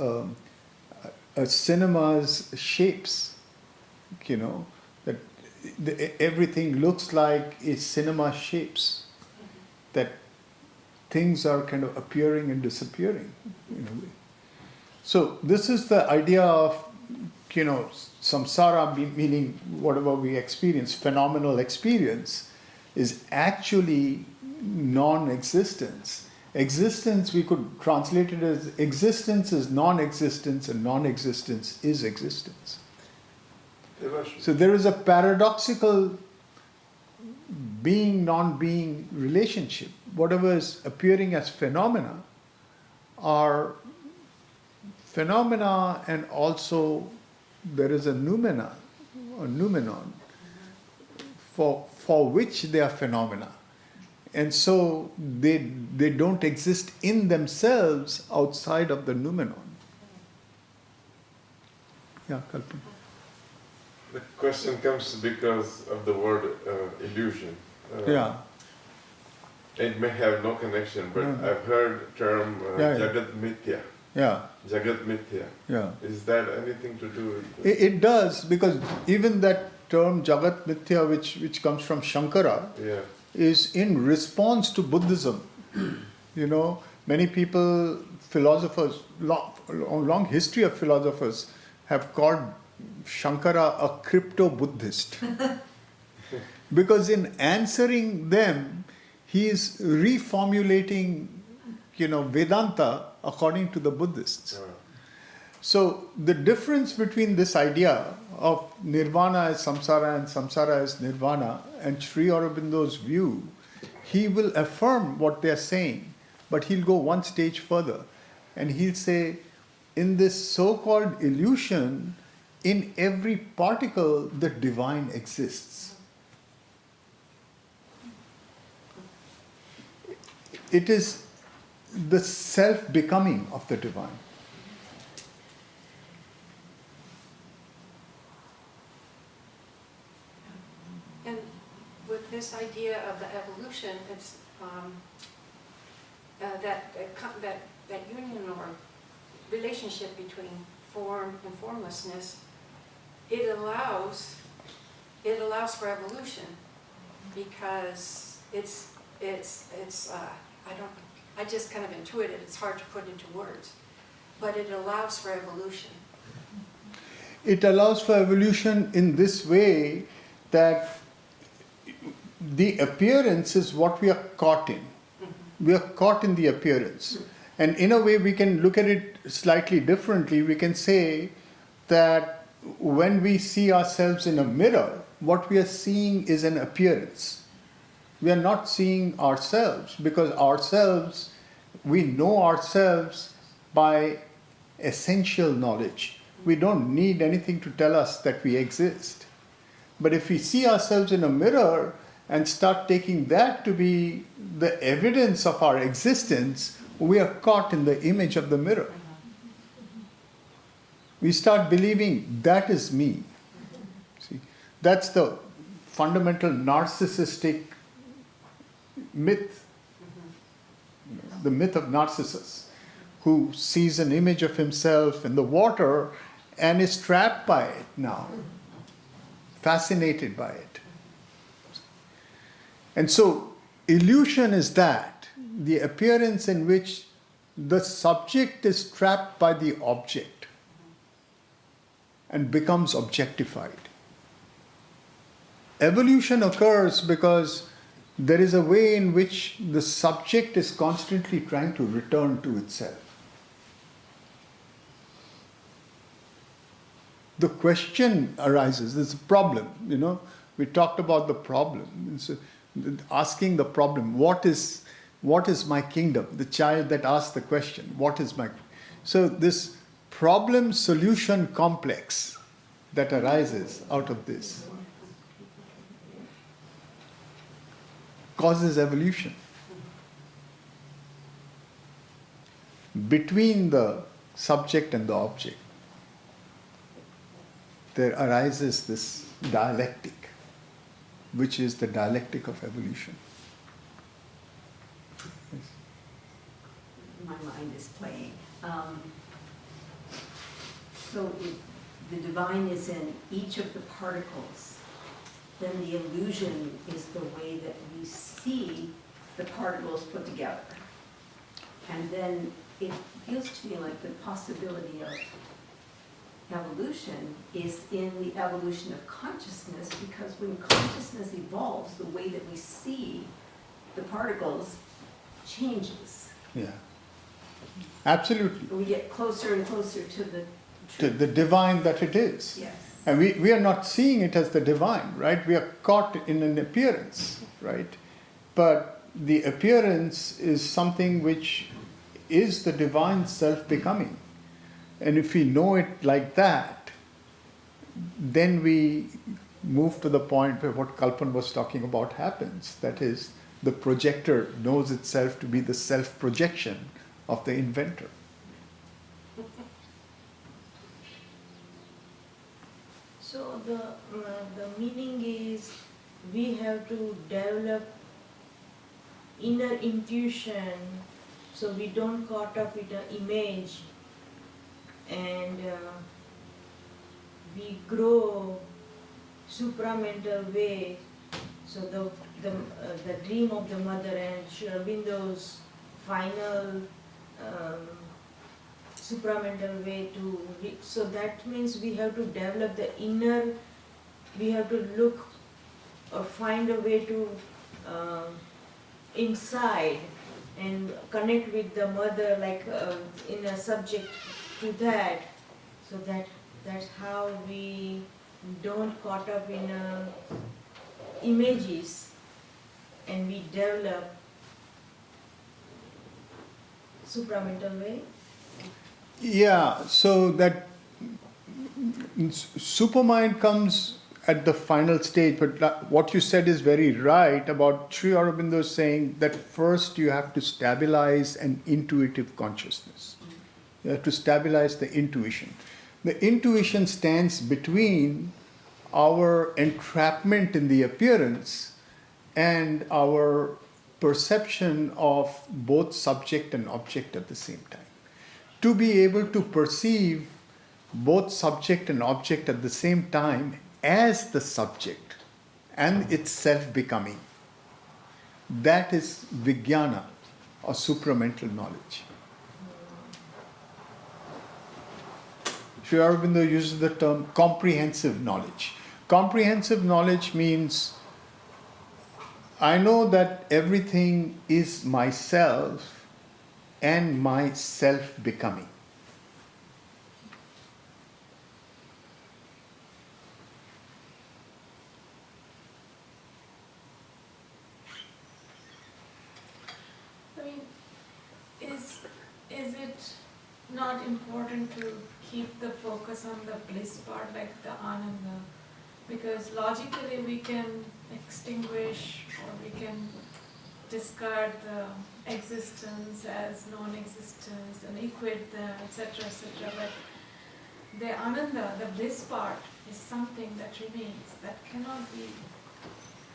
a cinema's shapes, that everything looks like a cinema shapes, that things are kind of appearing and disappearing in a way. So this is the idea of, samsara, meaning whatever we experience, phenomenal experience, is actually non-existence. Existence, we could translate it as existence is non-existence and non-existence is existence. So there is a paradoxical being-non-being relationship. Whatever is appearing as phenomena are phenomena, and also there is a noumenon for which they are phenomena. And so they don't exist in themselves outside of the noumenon. Yeah, Kalpan. The question comes because of the word illusion. Yeah. It may have no connection, but No. I've heard the term Yeah. Jagat Mithya. Yeah, Jagat Mithya. yeah. Is that anything to do with It does, because even that term Jagat Mithya, which comes from Shankara, Yeah. is in response to Buddhism. You know, many people, philosophers, long history of philosophers have called Shankara a crypto-Buddhist. Because in answering them, he is reformulating, Vedanta according to the Buddhists. So the difference between this idea of Nirvana as samsara and samsara as Nirvana and Sri Aurobindo's view, he will affirm what they are saying, but he'll go one stage further. And he'll say, in this so-called illusion, in every particle, the divine exists. It is the self-becoming of the divine. And with this idea of the evolution, it's that union or relationship between form and formlessness. It allows for evolution because I just kind of intuit it. It's hard to put into words, but it allows for evolution. It allows for evolution in this way that the appearance is what we are caught in. We are caught in the appearance. And in a way, we can look at it slightly differently. We can say that when we see ourselves in a mirror, what we are seeing is an appearance. We are not seeing ourselves, because ourselves, we know ourselves by essential knowledge. We don't need anything to tell us that we exist. But if we see ourselves in a mirror and start taking that to be the evidence of our existence, we are caught in the image of the mirror. We start believing that is me. See, that's the fundamental narcissistic myth, the myth of Narcissus, who sees an image of himself in the water and is trapped by it now, fascinated by it. And so, illusion is that, the appearance in which the subject is trapped by the object and becomes objectified. Evolution occurs because there is a way in which the subject is constantly trying to return to itself. The question arises, there's a problem, we talked about the problem. It's asking the problem, what is my kingdom? The child that asked the question, what is my... So this problem-solution complex that arises out of this causes evolution. Between the subject and the object, there arises this dialectic, which is the dialectic of evolution. Yes. My mind is playing. So if the divine is in each of the particles, then the illusion is the way that we see the particles put together. And then it feels to me like the possibility of evolution is in the evolution of consciousness, because when consciousness evolves, the way that we see the particles changes. Yeah. Absolutely. And we get closer and closer to the To the divine that it is. Yes. And we are not seeing it as the divine, right? We are caught in an appearance, right? But the appearance is something which is the divine self-becoming. And if we know it like that, then we move to the point where what Kalpan was talking about happens. That is, the projector knows itself to be the self-projection of the inventor. So the meaning is we have to develop inner intuition so we don't caught up with the image, and we grow supramental way. So the dream of the mother and Aurobindo's final supramental way to reach. So that means we have to develop the inner, we have to look or find a way to inside and connect with the mother, like in a subject to that. So that's how we don't caught up in images, and we develop supramental way. Yeah, so that supermind comes at the final stage, but what you said is very right about Sri Aurobindo saying that first you have to stabilize an intuitive consciousness. You have to stabilize the intuition. The intuition stands between our entrapment in the appearance and our perception of both subject and object at the same time. To be able to perceive both subject and object at the same time as the subject and its self-becoming, that is Vijnana, or supramental knowledge. Sri Aurobindo uses the term comprehensive knowledge. Comprehensive knowledge means I know that everything is myself and my self-becoming. I mean, is it not important to keep the focus on the bliss part, like the ananda? Because logically we can extinguish or we can discard the existence as non-existence and equate them, etc., etc. But the ananda, the bliss part, is something that remains, that cannot be,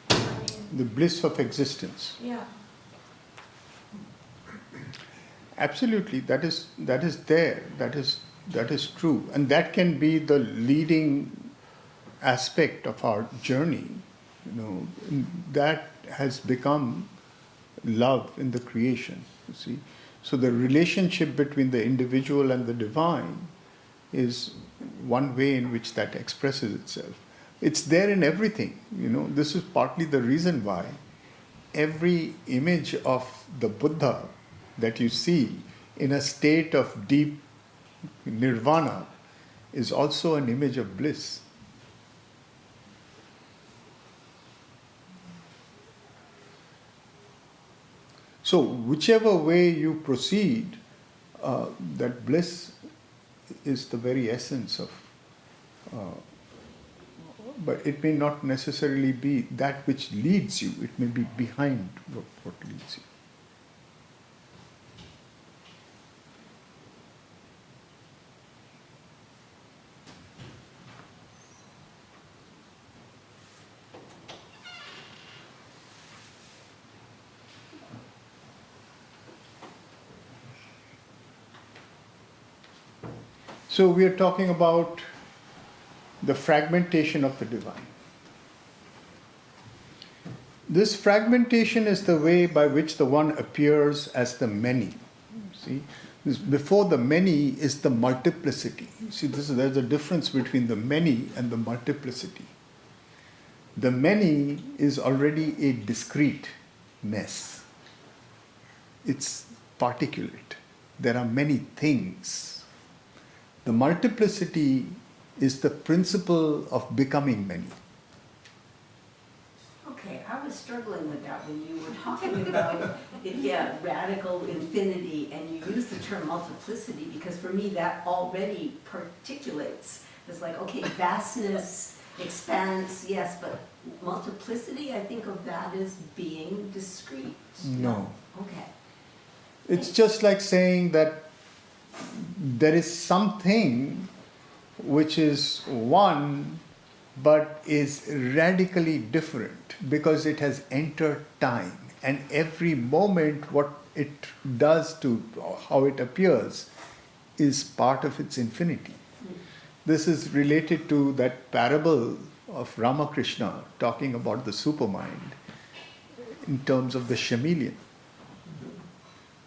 I mean, The bliss of existence. yeah. Absolutely, that is there. That is true, and that can be the leading aspect of our journey. That has become love in the creation. You see, so the relationship between the individual and the divine is one way in which that expresses itself. It's there in everything. This is partly the reason why every image of the Buddha that you see in a state of deep nirvana is also an image of bliss. So whichever way you proceed, that bliss is the very essence of, but it may not necessarily be that which leads you, it may be behind what leads you. So we are talking about the fragmentation of the divine. This fragmentation is the way by which the one appears as the many. See, before the many is the multiplicity. See, there's a difference between the many and the multiplicity. The many is already a discreteness. It's particulate. There are many things. The multiplicity is the principle of becoming many. Okay, I was struggling with that when you were talking about radical infinity, and you used the term multiplicity, because for me that already particulates. It's like, okay, vastness, expanse, yes, but multiplicity, I think of that as being discrete. No. Okay. It's just like saying that there is something which is one but is radically different because it has entered time, and every moment what it does to how it appears is part of its infinity. This is related to that parable of Ramakrishna talking about the supermind in terms of the chameleon.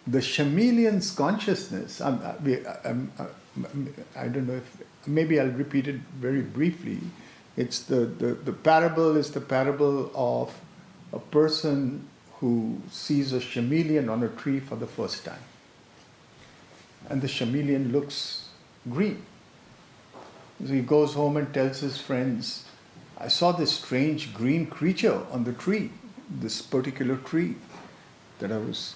The chameleon's consciousness, I don't know if, maybe I'll repeat it very briefly. It's the parable is the parable of a person who sees a chameleon on a tree for the first time. And the chameleon looks green. So he goes home and tells his friends, I saw this strange green creature on the tree, this particular tree that I was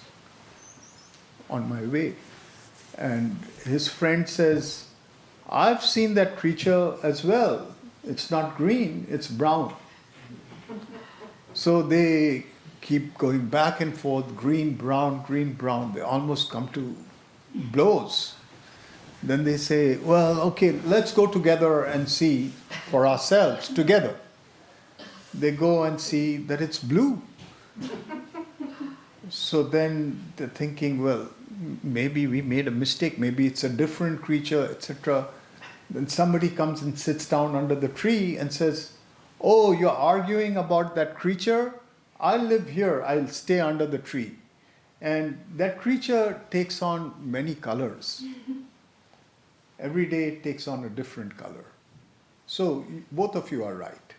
on my way. And his friend says, I've seen that creature as well. It's not green, it's brown. So they keep going back and forth, green, brown, green, brown. They almost come to blows. Then they say, well, okay, let's go together and see for ourselves together. They go and see that it's blue. So then they're thinking, well, maybe we made a mistake, maybe it's a different creature, etc. Then somebody comes and sits down under the tree and says, oh, you're arguing about that creature? I'll live here, I'll stay under the tree. And that creature takes on many colors. Every day it takes on a different color. So both of you are right.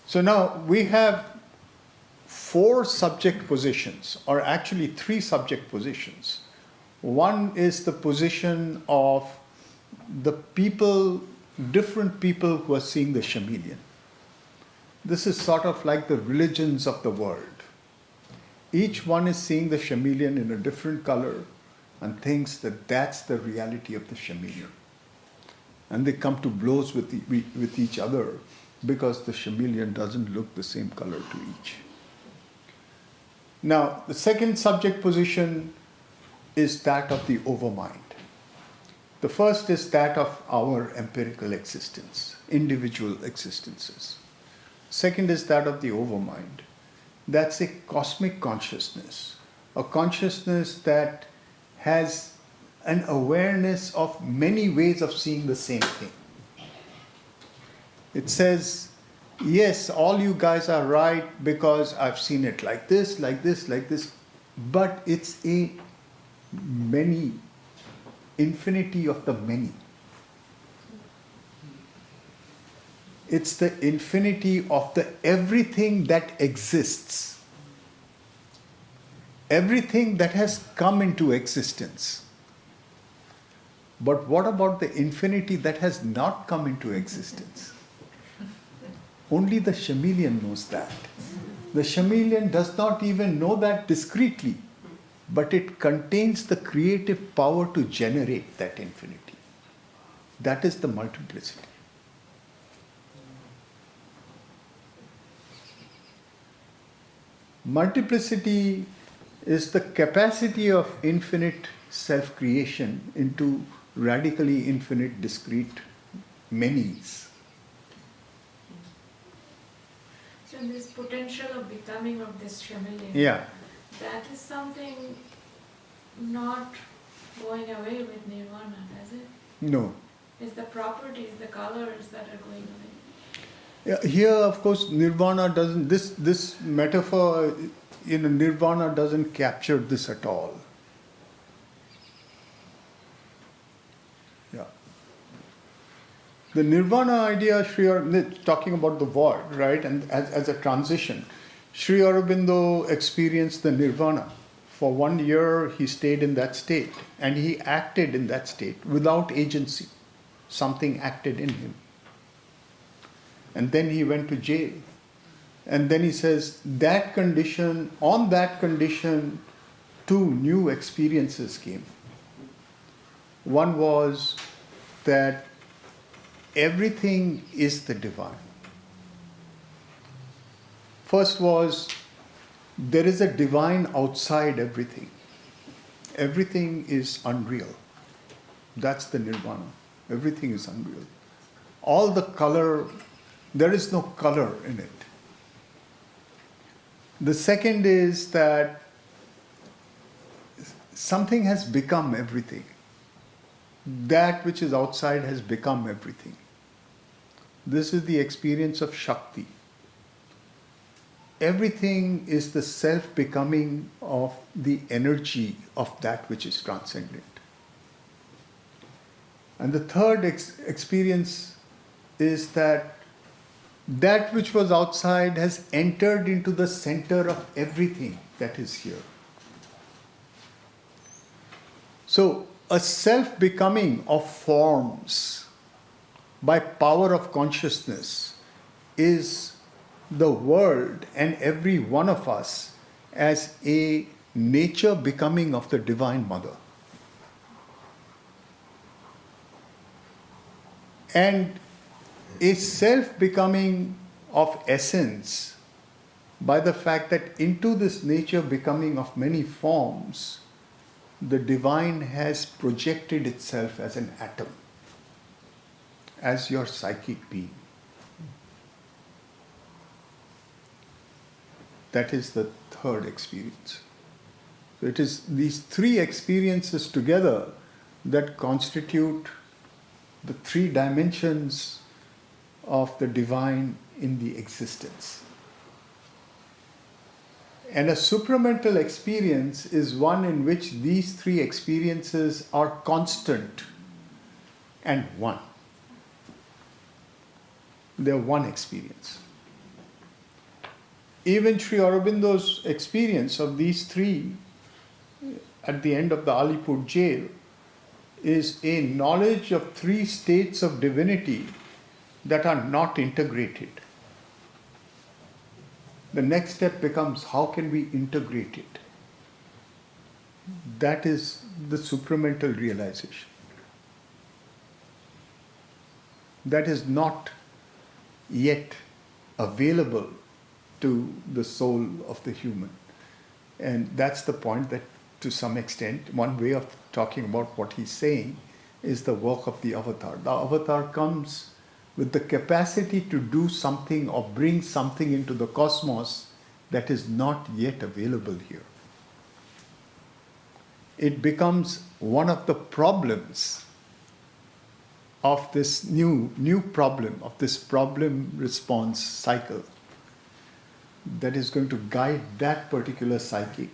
So now we have 4 subject positions, or actually 3 subject positions. One is the position of the people, different people who are seeing the chameleon. This is sort of like the religions of the world. Each one is seeing the chameleon in a different color and thinks that that's the reality of the chameleon. And they come to blows with each other because the chameleon doesn't look the same color to each. Now, the second subject position is that of the overmind. The first is that of our empirical existence, individual existences. Second is that of the overmind. That's a cosmic consciousness, a consciousness that has an awareness of many ways of seeing the same thing. It says, yes, all you guys are right because I've seen it like this, like this, like this, but it's a many, infinity of the many. It's the infinity of the everything that exists. Everything that has come into existence. But what about the infinity that has not come into existence? Only the chameleon knows that. The chameleon does not even know that discreetly, but it contains the creative power to generate that infinity. That is the multiplicity. Multiplicity is the capacity of infinite self-creation into radically infinite discrete manys. So this potential of becoming of this chameleon, Yeah. that is something not going away with Nirvana, does it? No. It's the properties, the colors that are going away. Yeah, here, of course, Nirvana doesn't, this metaphor, Nirvana doesn't capture this at all. Yeah. The Nirvana idea, talking about the void, right, and as a transition, Sri Aurobindo experienced the Nirvana. For 1 year, he stayed in that state, and he acted in that state without agency. Something acted in him. And then he went to jail. And then he says, on that condition, 2 new experiences came. One was that everything is the divine. first was, there is a divine outside everything. Everything is unreal. That's the Nirvana. Everything is unreal. All the color, there is no color in it. The second is that something has become everything. That which is outside has become everything. This is the experience of Shakti. Everything is the self-becoming of the energy of that which is transcendent. And the third experience is that that which was outside has entered into the center of everything that is here. So, a self-becoming of forms by power of consciousness is the world and every one of us as a nature becoming of the Divine Mother. And a self-becoming of essence by the fact that into this nature becoming of many forms, the divine has projected itself as an atom, as your psychic being. That is the third experience. So it is these three experiences together that constitute the three dimensions of the divine in the existence. And a supramental experience is one in which these three experiences are constant and one. They're one experience. Even Sri Aurobindo's experience of these three at the end of the Alipur jail is a knowledge of three states of divinity that are not integrated. The next step becomes, how can we integrate it? That is the supramental realization. That is not yet available to the soul of the human. And that's the point that, to some extent, one way of talking about what he's saying is the work of the avatar. The avatar comes with the capacity to do something or bring something into the cosmos that is not yet available here. It becomes one of the problems of this new problem, of this problem-response cycle that is going to guide that particular psychic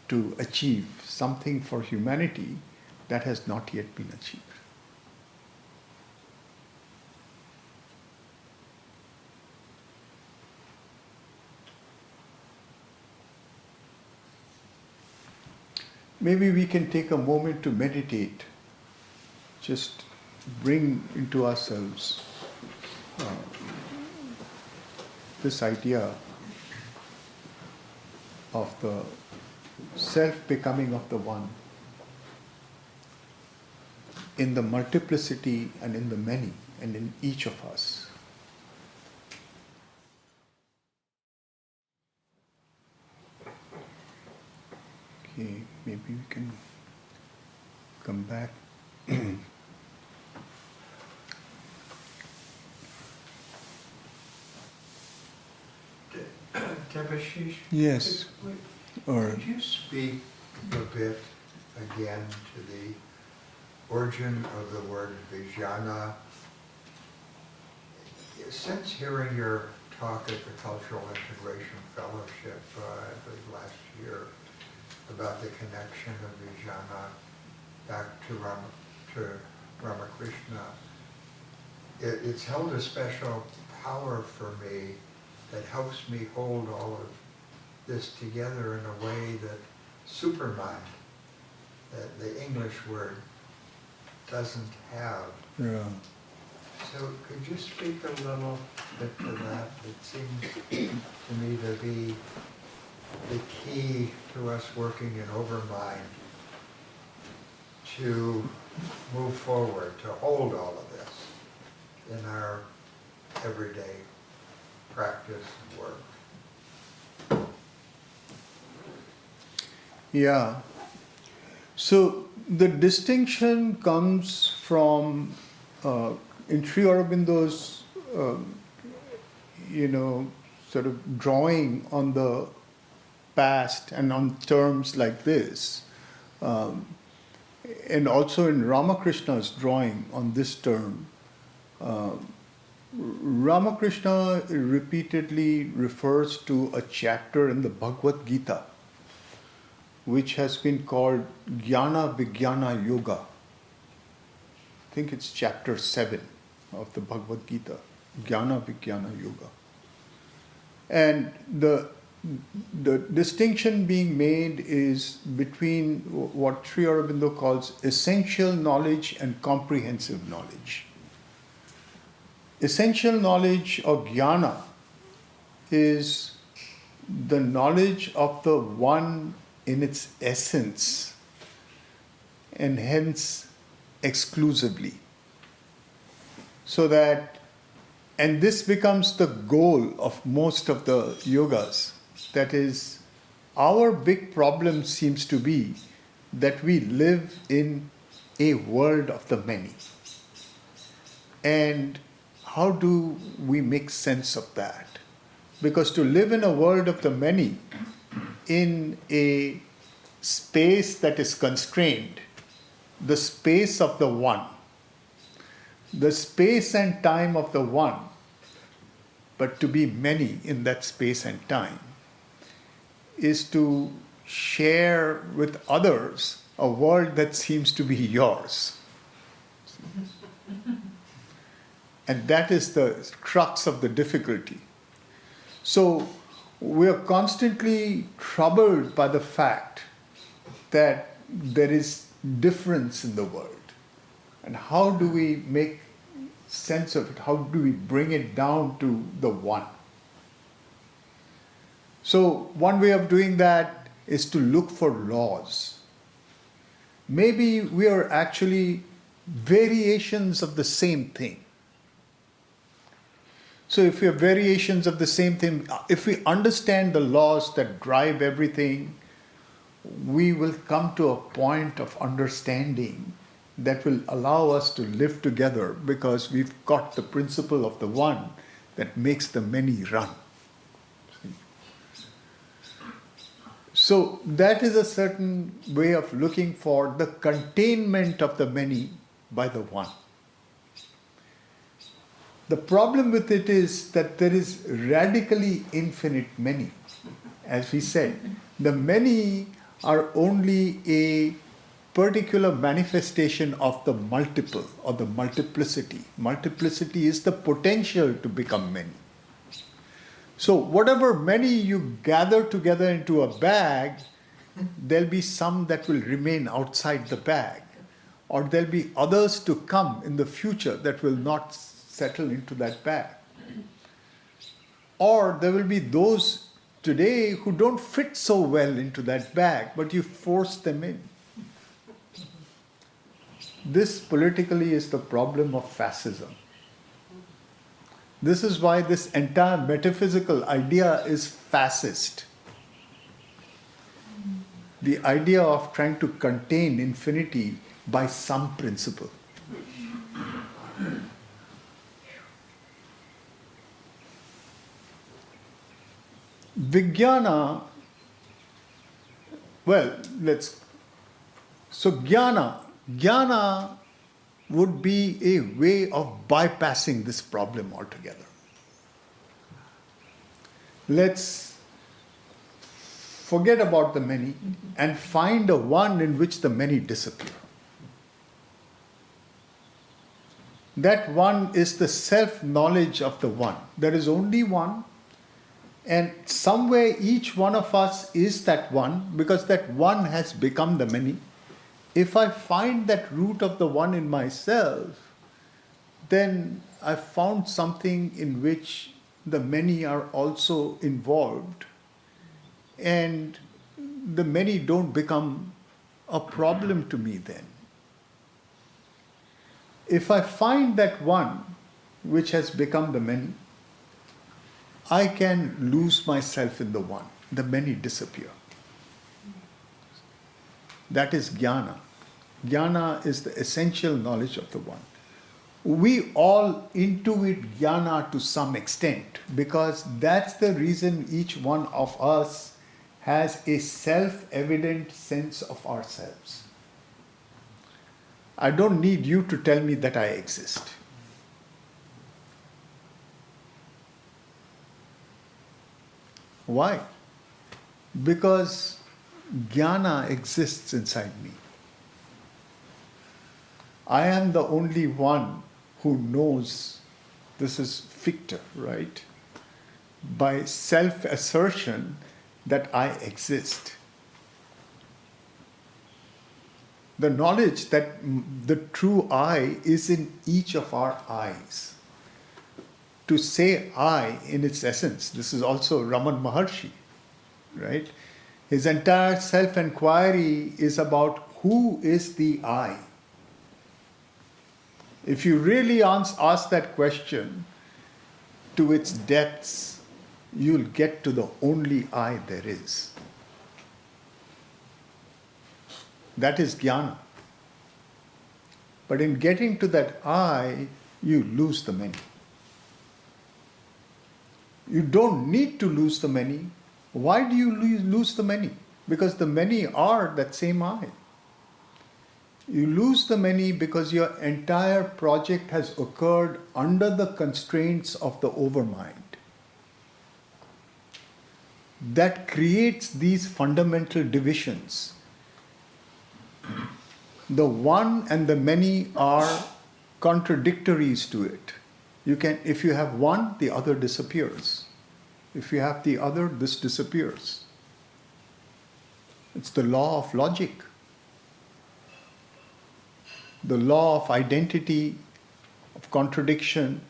to achieve something for humanity that has not yet been achieved. Maybe we can take a moment to meditate, just bring into ourselves this idea of the self-becoming of the one in the multiplicity and in the many and in each of us. Okay, maybe we can come back. Debashish? Yes. Or Could you speak a bit again to the origin of the word Vijnana? Since hearing your talk at the Cultural Integration Fellowship, I believe last year, about the connection of Vijnana back to Ramakrishna, it's held a special power for me that helps me hold all of this together in a way that supermind, that the English word, doesn't have. yeah. So could you speak a little bit to that? It seems to me to be the key to us working in Overmind to move forward, to hold all of this in our everyday practice and work. Yeah. So the distinction comes from in Sri Aurobindo's, sort of drawing on the past and on terms like this, and also in Ramakrishna's drawing on this term. Ramakrishna repeatedly refers to a chapter in the Bhagavad Gita, which has been called Gana Vijnana Yoga. I think it's chapter 7 of the Bhagavad Gita, Gana Vijnana Yoga. And the distinction being made is between what Sri Aurobindo calls essential knowledge and comprehensive knowledge. Essential knowledge of jnana is the knowledge of the one in its essence and hence exclusively. So that, and this becomes the goal of most of the yogas, that is, our big problem seems to be that we live in a world of the many. And how do we make sense of that? Because to live in a world of the many, in a space that is constrained, the space of the one, the space and time of the one, but to be many in that space and time, is to share with others a world that seems to be yours. And that is the crux of the difficulty. So we are constantly troubled by the fact that there is difference in the world. And how do we make sense of it? How do we bring it down to the one? So one way of doing that is to look for laws. Maybe we are actually variations of the same thing. So if we are variations of the same thing, if we understand the laws that drive everything, we will come to a point of understanding that will allow us to live together because we've got the principle of the one that makes the many run. So that is a certain way of looking for the containment of the many by the one. The problem with it is that there is radically infinite many. As we said, the many are only a particular manifestation of the multiple or the multiplicity. Multiplicity is the potential to become many. So whatever many you gather together into a bag, there'll be some that will remain outside the bag, or there'll be others to come in the future that will not settle into that bag. Or there will be those today who don't fit so well into that bag, but you force them in. This politically is the problem of fascism. This is why this entire metaphysical idea is fascist. The idea of trying to contain infinity by some principle. Vijnana, Jnana would be a way of bypassing this problem altogether. Let's forget about the many and find a one in which the many disappear. That one is the self-knowledge of the one. There is only one. And somewhere each one of us is that one, because that one has become the many. If I find that root of the one in myself, then I've found something in which the many are also involved. And the many don't become a problem to me then. If I find that one which has become the many, I can lose myself in the one. The many disappear. That is jnana. Jnana is the essential knowledge of the one. We all intuit jnana to some extent because that's the reason each one of us has a self-evident sense of ourselves. I don't need you to tell me that I exist. Why? Because jnana exists inside me. I am the only one who knows, this is Fichte, right? By self-assertion that I exist. The knowledge that the true I is in each of our eyes. To say I in its essence, this is also Raman Maharshi, right? His entire self-inquiry is about who is the I. If you really ask that question to its depths, you'll get to the only I there is. That is jnana. But in getting to that I, you lose the many. You don't need to lose the many. Why do you lose the many? Because the many are that same I. You lose the many because your entire project has occurred under the constraints of the overmind. That creates these fundamental divisions. The one and the many are contradictories to it. If you have one, the other disappears. If you have the other, this disappears. It's the law of logic. The law of identity, of contradiction,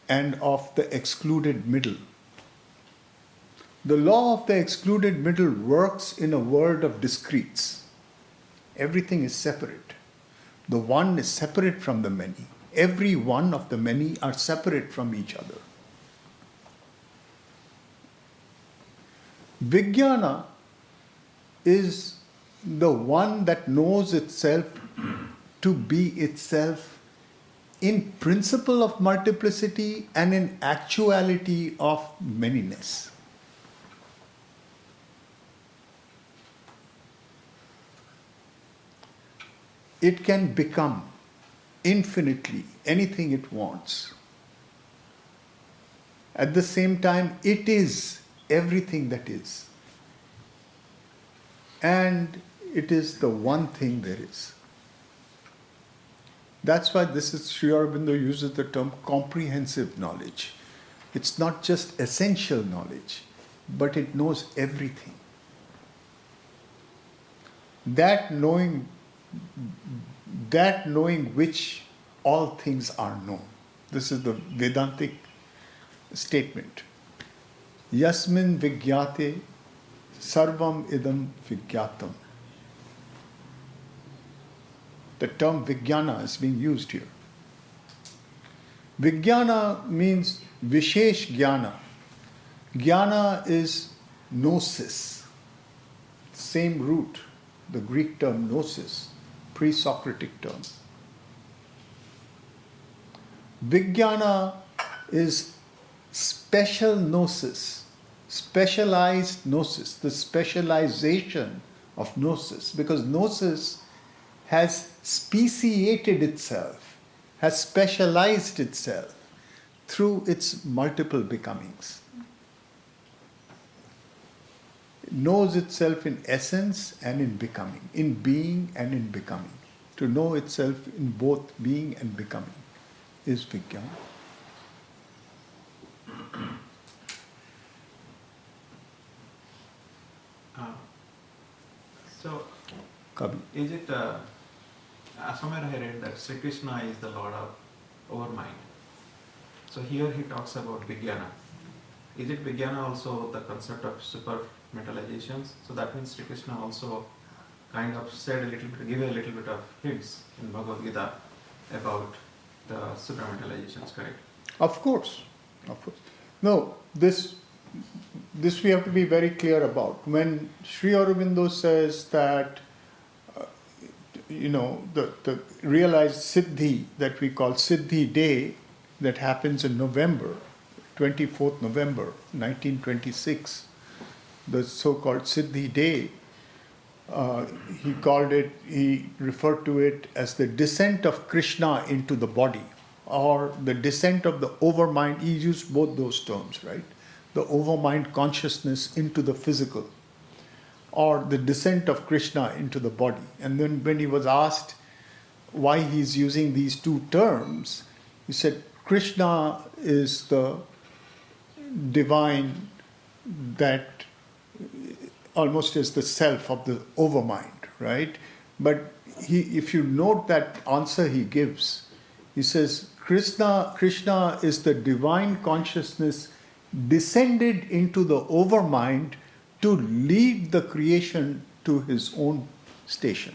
and of the excluded middle. The law of the excluded middle works in a world of discretes. Everything is separate. The one is separate from the many. Every one of the many are separate from each other. Vijnana is the one that knows itself to be itself in principle of multiplicity and in actuality of manyness. It can become infinitely anything it wants. At the same time, it is everything that is. And it is the one thing there is. That's why Sri Aurobindo uses the term comprehensive knowledge. It's not just essential knowledge, but it knows everything. That knowing which all things are known. This is the Vedantic statement. Yasmin vigyate sarvam idam vigyatam. The term vijnana is being used here. Vijnana means vishesh jnana. Jnana is gnosis. Same root, the Greek term gnosis, pre-Socratic term. Vijnana is special gnosis, specialized gnosis, the specialization of gnosis, because gnosis has speciated itself, has specialized itself through its multiple becomings. It knows itself in essence and in becoming, in being and in becoming. To know itself in both being and becoming is Vijnana. So, Kabi. is it, somewhere I read that Sri Krishna is the Lord of our mind. So here he talks about Vijnana. Is it Vijnana also the concept of super mentalizations? So that means Sri Krishna also kind of said a little bit, give a little bit of hints in Bhagavad Gita about the supramentalizations, correct? Of course. No, this we have to be very clear about. When Sri Aurobindo says that the realized Siddhi that we call Siddhi Day that happens in November, 24th November 1926, the so-called Siddhi Day, he referred to it as the descent of Krishna into the body, or the descent of the overmind. He used both those terms, right? The overmind consciousness into the physical, or the descent of Krishna into the body. And then when he was asked why he's using these two terms, he said Krishna is the divine that almost is the self of the overmind, right? But if you note that answer he gives, he says Krishna is the divine consciousness descended into the overmind to lead the creation to his own station.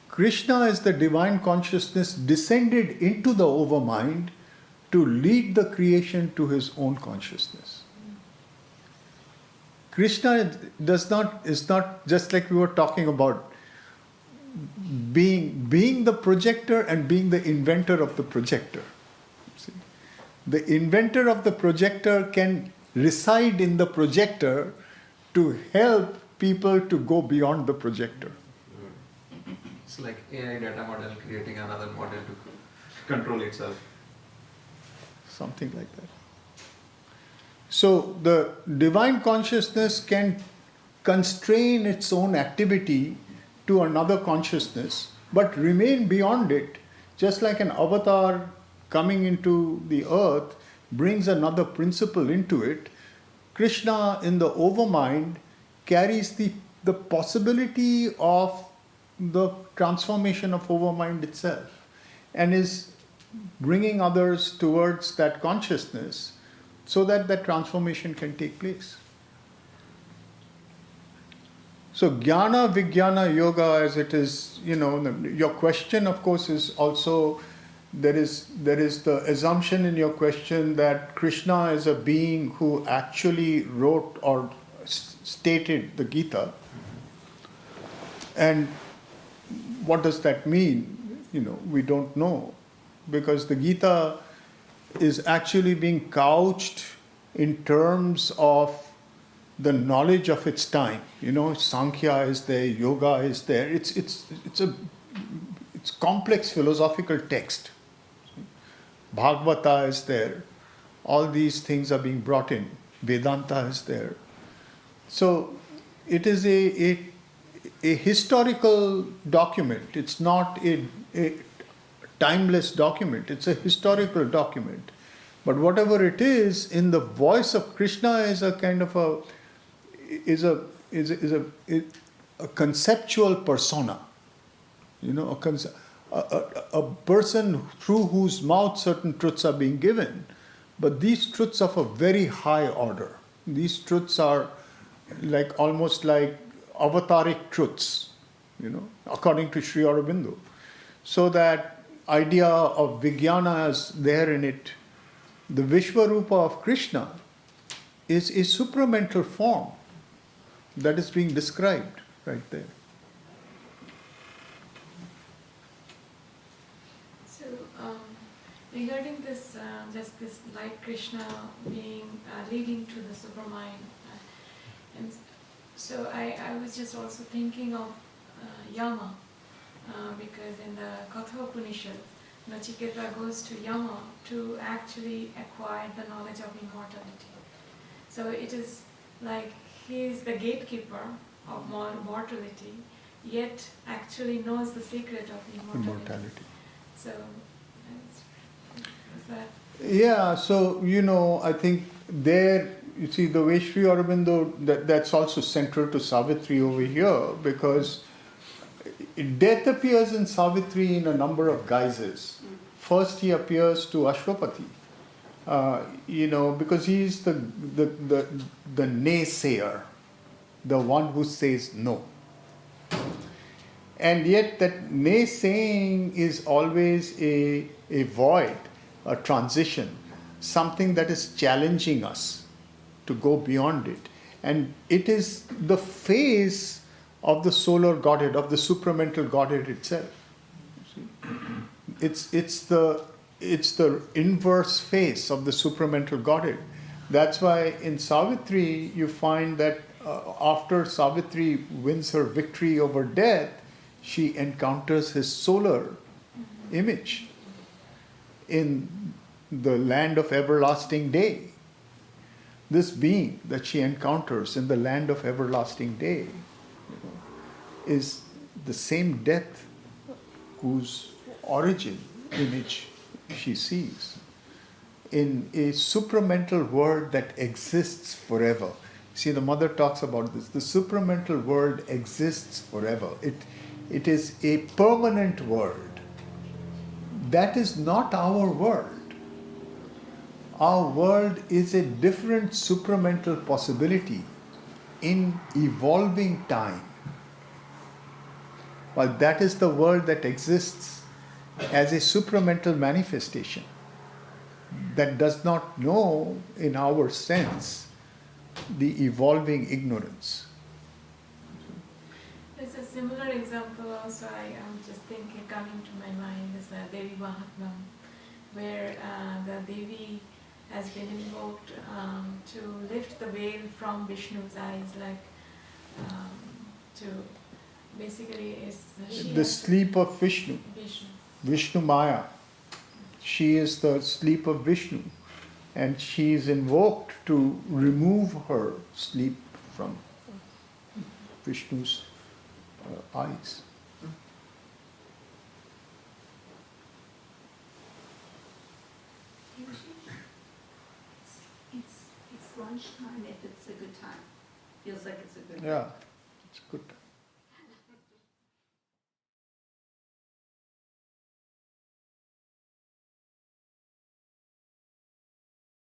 Krishna is the divine consciousness descended into the overmind to lead the creation to his own consciousness. Krishna is not just like we were talking about being the projector and being the inventor of the projector. See? The inventor of the projector can reside in the projector to help people to go beyond the projector. It's like AI data model creating another model to control itself. Something like that. So the divine consciousness can constrain its own activity to another consciousness, but remain beyond it, just like an avatar coming into the earth brings another principle into it. Krishna in the overmind carries the possibility of the transformation of overmind itself and is bringing others towards that consciousness so that that transformation can take place. So Gana, Vijnana, Yoga, as it is, your question, of course, is also, there is the assumption in your question that Krishna is a being who actually wrote or stated the Gita. And what does that mean? We don't know, because the Gita is actually being couched in terms of the knowledge of its time. Sankhya is there, yoga is there. It's complex philosophical text. Bhagavata is there. All these things are being brought in. Vedanta is there. So it is a historical document. It's not a timeless document. It's a historical document. But whatever it is, in the voice of Krishna is a kind of a conceptual persona. A person through whose mouth certain truths are being given. But these truths are of a very high order. These truths are almost like avataric truths, according to Sri Aurobindo. So that idea of Vijnana is there in it. The Vishwarupa of Krishna is a supramental form that is being described right there. So regarding this, just this light Krishna being leading to the supermind, and so I was just also thinking of Yama, because in the Kathopanishad, Nachiketa goes to Yama to actually acquire the knowledge of immortality. So it is like he is the gatekeeper of mortality, yet actually knows the secret of immortality. So, is that? Yeah, so, I think there, you see, the way Sri Aurobindo, that's also central to Savitri over here, because death appears in Savitri in a number of guises. First, he appears to Ashwapati, because he is the naysayer, the one who says no. And yet that naysaying is always a void, a transition, something that is challenging us to go beyond it. And it is the phase of the solar Godhead, of the supramental Godhead itself. You see? It's the inverse face of the supramental Godhead. That's why in Savitri you find that after Savitri wins her victory over death, she encounters his solar image in the land of everlasting day. This being that she encounters in the land of everlasting day is the same death whose origin image she sees in a supramental world that exists forever. See, the mother talks about this. The supramental world exists forever. It is a permanent world. That is not our world. Our world is a different supramental possibility in evolving time. But that is the world that exists as a supramental manifestation that does not know, in our sense, the evolving ignorance. There's a similar example also, I'm just thinking, coming to my mind, is the Devi Mahatmya, where the Devi has been invoked to lift the veil from Vishnu's eyes, to basically The sleep of Vishnu. Vishnu Maya. She is the sleep of Vishnu, and she is invoked to remove her sleep from Vishnu's eyes. It's lunchtime if it's a good time. Feels like it's a good time. Yeah, it's good.